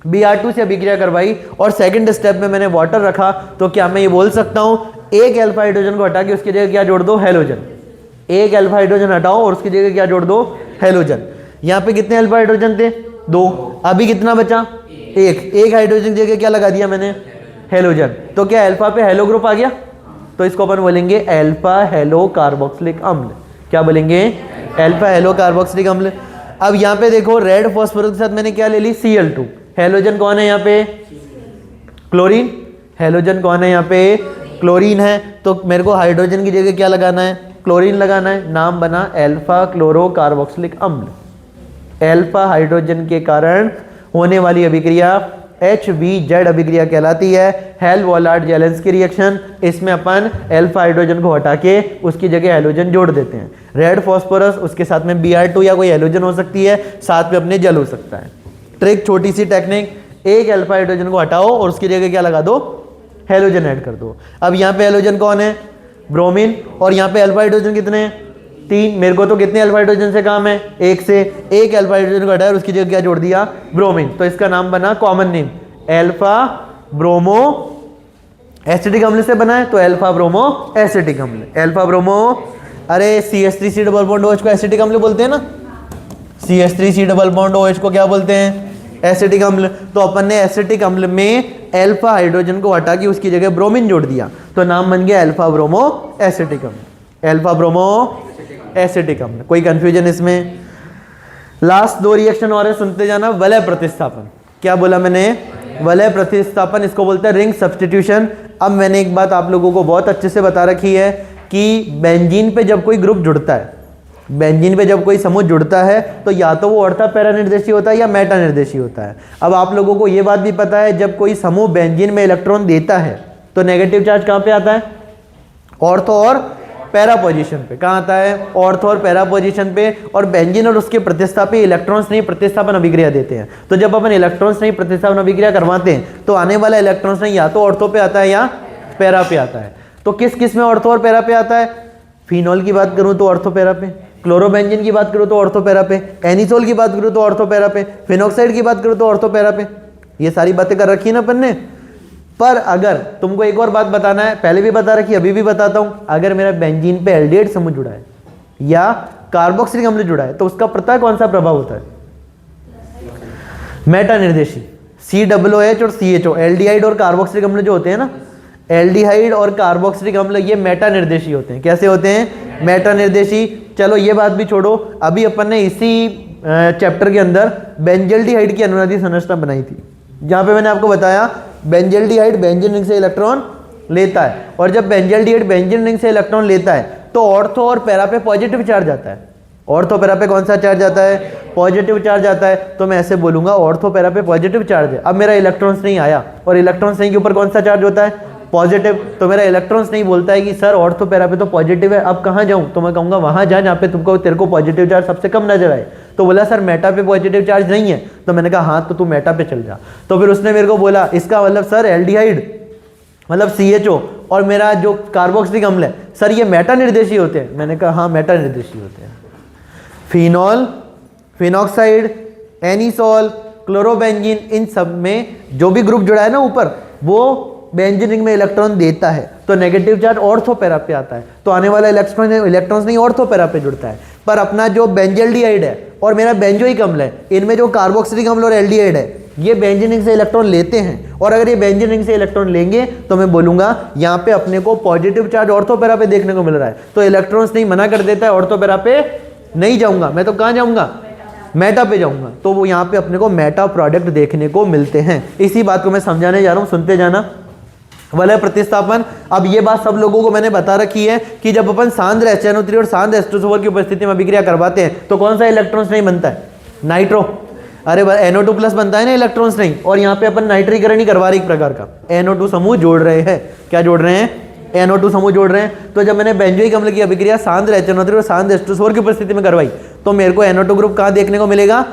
Br2 से अभिक्रिया करवाई और सेकंड स्टेप में मैंने वाटर रखा, तो क्या मैं ये बोल सकता हूँ एक अल्फा हाइड्रोजन को हटा के उसकी जगह क्या जोड़ दो? हेलोजन। एक अल्फा हाइड्रोजन हटाओ और उसकी जगह क्या जोड़ दो? हेलोजन। यहाँ पे कितने अल्फा हाइड्रोजन थे? 2। अभी कितना बचा? एक हाइड्रोजन की जगह क्या लगा दिया मैंने? हेलोजन। तो क्या अल्फा पे हेलो ग्रुप आ गया? तो इसको अपन बोलेंगे अल्फा हेलो कार्बोक्सिलिक अम्ल। क्या बोलेंगे? अल्फा हेलो कार्बोक्सिलिक अम्ल। अब यहाँ पे देखो, रेड फॉस्फोरस के साथ मैंने क्या ले ली? Cl2। हेलोजन कौन है यहाँ पे? क्लोरीन। हेलोजन कौन है यहाँ पे? क्लोरीन है। तो मेरे को हाइड्रोजन की जगह क्या लगाना है? क्लोरीन लगाना है। नाम बना अल्फा क्लोरो कार्बोक्सिलिक अम्ल। अल्फा हाइड्रोजन के कारण होने वाली अभिक्रिया HBZ अभिक्रिया कहलाती है, हेल वॉलहार्ड जेलेंस्की रिएक्शन। इसमें अपन अल्फा हाइड्रोजन को हटा के उसकी जगह हेलोजन जोड़ देते हैं। रेड फॉस्फोरस, उसके साथ में Br2 या कोई हेलोजन हो सकती है, साथ में अपने जल हो सकता है। ट्रिक, छोटी सी टेक्निक, एक अल्फा हाइड्रोजन को हटाओ और उसकी जगह क्या लगा दो? हेलोजन ऐड कर दो। अब यहाँ पे हेलोजन कौन है? ब्रोमीन। और यहाँ पे अल्फा हाइड्रोजन कितने हैं? 3। मेरे को तो कितने अल्फा हाइड्रोजन से काम है? 1 से। एक अल्फा हाइड्रोजन को हटाया और उसकी जगह क्या जोड़ दिया? ब्रोमीन। तो इसका नाम बना common name alpha bromo acetic अम्ल से बना है, तो अल्फा ब्रोमो एसिटिक अम्ल। अल्फा ब्रोमो, अरे CH3C डबल बॉन्ड OH को एसिटिक अम्ल बोलते हैं ना, CH3C डबल बॉन्ड OH को क्या बोलते हैं? एसिटिक अम्ल। तो अपन ने एसिटिक अम्ल में अल्फा हाइड्रोजन को हटा के उसकी जगह ब्रोमीन जोड़ दिया, तो नाम बन गया अल्फा ब्रोमो एसिटिक अम्ल। अल्फा ब्रोमो एसिटिक अम्ल। कोई कंफ्यूजन इसमें? लास्ट 2 रिएक्शन और है, सुनते जाना। वलय प्रतिस्थापन। क्या बोला मैंने? वलय प्रतिस्थापन। इसको बोलते हैं रिंग सब्स्टिट्यूशन। अब मैंने एक बात आप लोगों को बहुत अच्छे से बता रखी है कि बेंजीन पे जब कोई ग्रुप जुड़ता है, बेंजीन पे जब कोई समूह जुड़ता है, तो या तो वो ऑर्था पैरा निर्देशी होता है या मेटा निर्देशी होता है। अब आप लोगों को ये बात भी पता है, जब कोई समूह बेंजीन में इलेक्ट्रॉन देता है तो नेगेटिव चार्ज कहाँ पे आता है? ऑर्थो और पैरा पोजीशन पे। कहाँ आता है? ऑर्थो और पैरा पोजीशन पे। और बेंजीन और उसके प्रतिस्थापी इलेक्ट्रॉन्स नहीं प्रतिस्थापन अभिक्रिया देते हैं। तो जब अपन इलेक्ट्रॉन्स नहीं प्रतिस्थापन अभिक्रिया करवाते हैं, तो आने वाला इलेक्ट्रॉन्स नहीं या तो ऑर्थो पे आता है या पैरा पे आता है। तो किस किस में ऑर्थो और पैरा पे आता है? फिनॉल की बात करूं तो ऑर्थो पैरा पे, क्लोरोबेंजीन की बात करूं तो ऑर्थो पैरा पे, एनिसोल की बात करूं तो ऑर्थो पैरा पे, फिनॉक्साइड की बात करूं तो ऑर्थो पैरा पे। ये सारी बातें कर रखी है ना अपन ने। पर अगर तुमको एक और बात बताना है, पहले भी बता रखी, अभी भी बताता हूं, अगर मेरा बेंजीन पे एल्डिहाइड समूह जुड़ा है या कार्बोक्सिलिक अम्ल जुड़ा है, तो उसका पता है कौन सा प्रभाव होता है? मेटा निर्देशी। COOH और CHO, एल्डिहाइड और कार्बोक्सिलिक अम्ल जो होते हैं ना, एल्डिहाइड और कार्बोक्सिलिक अम्ल, ये मेटा निर्देशी होते हैं। कैसे होते हैं? मेटा निर्देशी। चलो ये बात भी छोड़ो, अभी अपन ने इसी चैप्टर के अंदर बेंजल्डिहाइड की अनुनादी संरचना बनाई थी, जहां पे मैंने आपको बताया बेंजल्डिहाइड बेंजीन रिंग से इलेक्ट्रॉन लेता है, और जब बेंजल्डिहाइड बेंजीन रिंग से इलेक्ट्रॉन लेता है तो ऑर्थो और पैरा पे पॉजिटिव चार्ज आता है। ऑर्थो पैरा पे कौन सा चार्ज आता है? पॉजिटिव चार्ज आता है। तो मैं ऐसे बोलूंगा ऑर्थो पैरा पे पॉजिटिव चार्ज है। अब मेरा इलेक्ट्रॉन्स नहीं आया और इलेक्ट्रॉन्स नहीं के ऊपर कौन सा चार्ज होता है? पॉजिटिव। तो मेरा इलेक्ट्रॉन्स नहीं बोलता है कि सर ऑर्थो पैरा पे तो पॉजिटिव है, अब कहाँ जाऊँ? तो मैं कहूँगा वहाँ जा जहाँ पे तेरे को पॉजिटिव चार्ज सबसे कम नजर आए। तो बोला सर मेटा पे पॉजिटिव चार्ज नहीं है। तो मैंने कहा हाँ तो तू मेटा पे चल जा। तो फिर उसने मेरे को बोला इसका मतलब सर एल्डिहाइड मतलब CHO और मेरा जो कार्बोक्सिलिक अम्ल है सर ये मेटा निर्देशी होते हैं। मैंने कहा हाँ मेटा निर्देशी होते हैं। फिनॉल, फिनॉक्साइड, एनिसॉल, क्लोरोबेंजीन, इन सब में जो भी ग्रुप जुड़ा है ना ऊपर वो बेंजीन रिंग में इलेक्ट्रॉन देता है। तो नेगेटिव चार्ज ऑर्थो पैरा पे आता है। तो आने वाला इलेक्ट्रॉन्स नहीं ऑर्थो पैरा पे जुड़ता है। पर अपना जो बेंजल्डिहाइड है और मेरा बेंजोइक अम्ल है, इनमें जो कार्बोक्सिलिक अम्ल और एल्डिहाइड है ये बेंजीन रिंग से इलेक्ट्रॉन लेते हैं। और अगर ये बेंजीन रिंग से इलेक्ट्रॉन लेंगे तो मैं बोलूंगा यहाँ पे अपने को पॉजिटिव चार्ज ऑर्थो पैरा पे देखने को मिल रहा है। तो इलेक्ट्रॉन्स नहीं मना कर देता है ऑर्थो पैरा पे नहीं जाऊंगा, मैं तो कहाँ जाऊंगा? मेटा पे जाऊंगा। तो वो यहाँ पे अपने को मेटा प्रोडक्ट देखने को मिलते हैं। इसी बात को मैं समझाने जा रहा हूँ, सुनते जाना। वलय प्रतिस्थापन, अब ये बात सब लोगों को मैंने बता रखी है कि जब अपन सांद्र HNO3 और सांद्र H2SO4 की उपस्थिति में अभिक्रिया करवाते हैं तो कौन सा इलेक्ट्रॉन्स नहीं बनता है? नाइट्रो। अरे NO2 प्लस बनता है ना इलेक्ट्रॉन्स नहीं। और यहाँ पे अपन नाइट्रीकरण ही करवा रहे एक प्रकार का, NO2 समूह जोड़ रहे हैं। क्या जोड़ रहे हैं? NO2 समूह जोड़ रहे हैं। तो जब मैंने बेंजोइक अम्ल की अभिक्रिया सांद्र HNO3 और सांद्र H2SO4 की उपस्थिति में करवाई तो मेरे को NO2 ग्रुप कहाँ देखने को मिलेगा?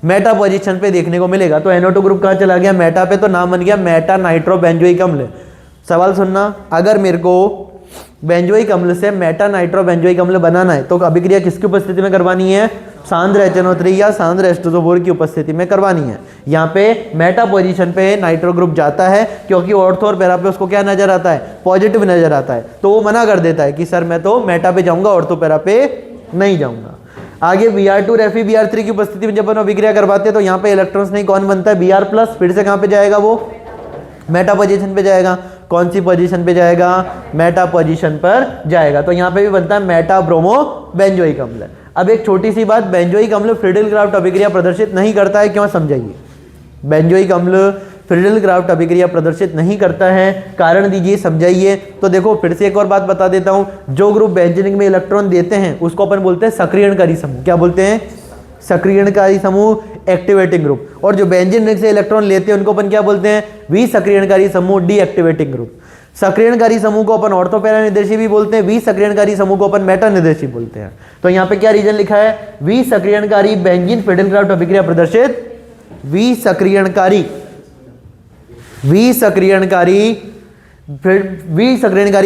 मेटा पोजीशन पे देखने को मिलेगा। तो NO2 ग्रुप कहाँ चला गया? मेटा पे। तो नाम बन गया मेटा नाइट्रो बेंजोइक अम्ल। सवाल सुनना, अगर मेरे को बेंजोइक अम्ल से मेटा नाइट्रो बेंजोइक अम्ल बनाना है तो अभिक्रिया किसकी उपस्थिति में करवानी है? सांद्र HNO3 या सांद्र H2SO4 की उपस्थिति में करवानी है। यहाँ पे मेटा पोजीशन पे नाइट्रो ग्रुप जाता है क्योंकि ऑर्थो और पैरा पे उसको क्या नजर आता है? पॉजिटिव नजर आता है। तो वो मना कर देता है कि सर मैं तो मेटा पे जाऊंगा, ऑर्थो पैरा पे नहीं जाऊंगा। आगे Br2 रेफी Br3 की उपस्थिति में जब हम अभिक्रिया करवाते हैं तो यहाँ पे इलेक्ट्रॉन्स नहीं कौन बनता है? Br+। फिर से कहाँ पे जाएगा? वो मेटा पोजीशन पे जाएगा। कौन सी पोजीशन पे जाएगा? मेटा पोजीशन पर जाएगा। तो यहाँ पे भी बनता है मेटा ब्रोमो बेंजोइक अम्ल। अब एक छोटी सी बात, बेंजोइक अम्ल फ्रीडल क्राफ्ट अभिक्रिया प्रदर्शित नहीं करता है, क्यों समझाइए? बेंजोइक अम्ल फ्रीडल क्राफ्ट अभिक्रिया प्रदर्शित नहीं करता है, कारण दीजिए, समझाइए। तो देखो फिर से एक और बात बता देता हूं, जो ग्रुप बेंजीन रिंग में इलेक्ट्रॉन देते हैं उसको अपन बोलते हैं सक्रियणकारी समूह। क्या बोलते हैं? सक्रियणकारी समूह, एक्टिवेटिंग ग्रुप। और जो बेंजीन रिंग से इलेक्ट्रॉन लेते हैं उनको अपन क्या बोलते हैं? विसक्रियणकारी समूह, डीएक्टिवेटिंग ग्रुप। सक्रियणकारी समूह को अपन ऑर्थो पैरा निर्देशी भी बोलते हैं, विसक्रियणकारी समूह को अपन मेटा निर्देशी बोलते हैं। तो यहाँ पे क्या रीजन लिखा है? विसक्रियणकारी बेंजीन फ्रीडल क्राफ्ट अभिक्रिया प्रदर्शित, विसक्रियणकारी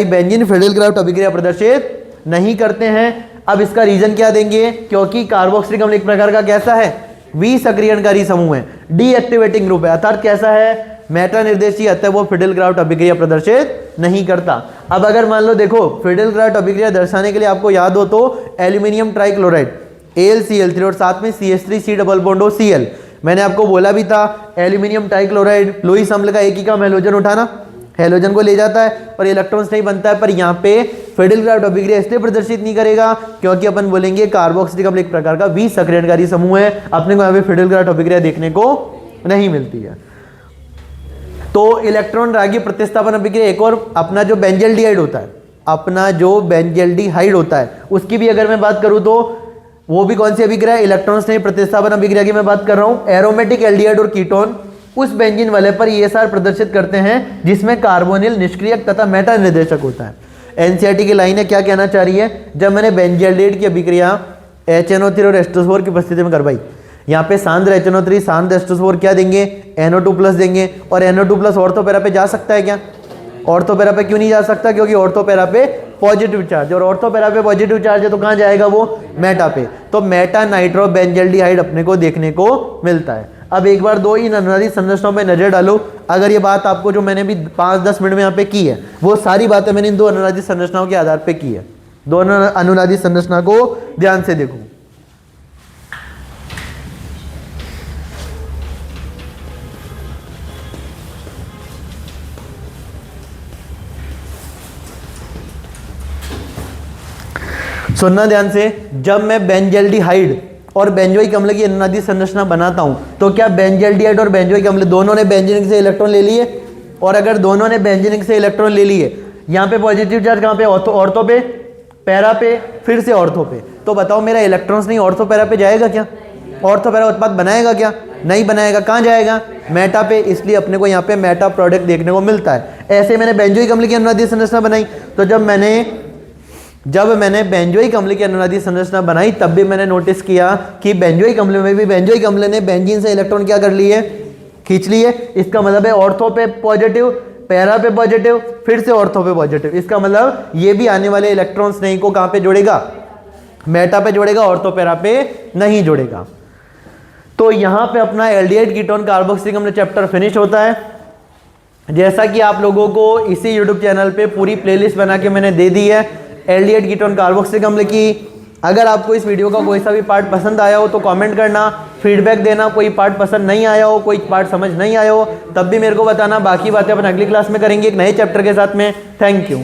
बेंजीन फ्रीडल क्राफ्ट अभिक्रिया प्रदर्शित नहीं करते हैं। अब इसका रीजन क्या देंगे? क्योंकि कार्बोक्सिलिक अम्ल एक प्रकार का कैसा है? विसक्रियणकारी समूह है, डीएक्टिवेटिंग ग्रुप है, अर्थात कैसा है? मेटा निर्देशी, अतः वो फ्रीडल क्राफ्ट अभिक्रिया प्रदर्शित नहीं करता। अब अगर मान लो देखो फ्रीडल क्राफ्ट अभिक्रिया दर्शाने के लिए आपको याद हो तो एल्यूमिनियम ट्राइक्लोराइड AlCl3 और साथ में CH3C डबल बॉन्ड OCl। मैंने आपको बोला भी था एल्यूमिनियम ट्राइक्लोराइड लुईस अम्ल का एक ही काम हैलोजन उठाना, हैलोजन को ले जाता है और इलेक्ट्रॉन्स नहीं बनता है। पर यहाँ पे फ्रीडल क्राफ्ट अभिक्रिया इसलिए प्रदर्शित नहीं करेगा क्योंकि अपन बोलेंगे कार्बोक्सिलिक अम्ल एक प्रकार का विसक्रियणकारी समूह है, अपने को यहाँ पे फ्रीडल क्राफ्ट अभिक्रिया देखने को नहीं मिलती है। तो इलेक्ट्रॉन रागी प्रतिस्थापन अभिक्रिया एक और अपना जो बेंजल्डिहाइड होता है, अपना जो बेंजल्डिहाइड होता है उसकी भी अगर मैं बात करूं तो वो भी कौन सी अभिक्रिया? इलेक्ट्रॉन्स नहीं प्रतिस्थापन अभिक्रिया की मैं बात कर रहा हूं। एरोमेटिक एल्डिहाइड और कीटोन उस बेंजीन वाले पर ESR प्रदर्शित करते हैं जिसमें कार्बोनिल निष्क्रियक तथा मेटा निर्देशक होता है। एनसीईआरटी की लाइन है, क्या कहना चाह रही है? जब मैंने बेंजल्डिहाइड की अभिक्रिया HNO3 और H2SO4 की उपस्थिति में करवाई, यहाँ पे सांद्र HNO3 सांद्र H2SO4 क्या देंगे? NO2 प्लस देंगे। और NO2 प्लस ऑर्थो पैरा पे जा सकता है क्या? ऑर्थो पैरा पे क्यों नहीं जा सकता? क्योंकि ऑर्थो पैरा पे पॉजिटिव चार्ज, और ऑर्थो पैरा पे पॉजिटिव चार्ज है तो कहाँ जाएगा वो? मेटा पे। तो मेटा नाइट्रो बेंजल्डिहाइड अपने को देखने को मिलता है। अब एक बार दो इन अनुनादित संरचनाओं में नजर डालो। अगर ये बात आपको जो मैंने भी 5-10 मिनट में यहाँ पे की है वो सारी बातें मैंने इन दो अनुनादित संरचनाओं के आधार पे की है। दोनों अनुनादित संरचना को ध्यान से देखो। सुनना ध्यान से, जब मैं बेंजल्डिहाइड और बेंजोइक अम्ल की अनुनादित संरचना बनाता हूं तो क्या बेंजल्डिहाइड और बेंजोइक अम्ल दोनों ने बेंजीन रिंग से इलेक्ट्रॉन ले लिए? और अगर दोनों ने बेंजीन रिंग से इलेक्ट्रॉन ले लिए, यहाँ पे पॉजिटिव चार्ज कहाँ पे? ऑर्थो पे, पैरा पे, फिर से ऑर्थो पे। तो बताओ मेरा इलेक्ट्रॉन्स नहीं ऑर्थो पैरा पे जाएगा क्या? ऑर्थो पैरा उत्पाद बनाएगा क्या? नहीं बनाएगा। कहाँ जाएगा? मेटा पे। इसलिए अपने को यहाँ पे मेटा प्रोडक्ट देखने को मिलता है। ऐसे मैंने बेंजोइक अम्ल की अनुनादीय संरचना बनाई, तो जब मैंने बेंजोइक अम्ल की अनुनादीय संरचना बनाई तब भी मैंने नोटिस किया कि बेंजोइक अम्ल में भी बेंजोइक अम्ल ने बेंजीन से इलेक्ट्रॉन क्या कर लिए? खींच लिए। इसका मतलब है ऑर्थो पे पॉजिटिव, पैरा पे पॉजिटिव, फिर से ऑर्थो पे पॉजिटिव। इसका मतलब ये भी आने वाले इलेक्ट्रॉन्स नहीं को कहां पे जोड़ेगा? मेटा पे जोड़ेगा, ऑर्थो पैरा पे नहीं जोड़ेगा। तो यहां पे अपना एल्डिहाइड कीटोन कार्बोक्सिलिक अम्ल चैप्टर फिनिश होता है। जैसा कि आप लोगों को इसी यूट्यूब चैनल पे पूरी प्लेलिस्ट बना के मैंने दे दी है एल्डिहाइड कीटोन कार्बोक्सिलिक अम्ल की। अगर आपको इस वीडियो का कोई सा भी पार्ट पसंद आया हो तो कमेंट करना, फीडबैक देना। कोई पार्ट पसंद नहीं आया हो, कोई पार्ट समझ नहीं आया हो, तब भी मेरे को बताना। बाकी बातें अपन अगली क्लास में करेंगे एक नए चैप्टर के साथ में। Thank you.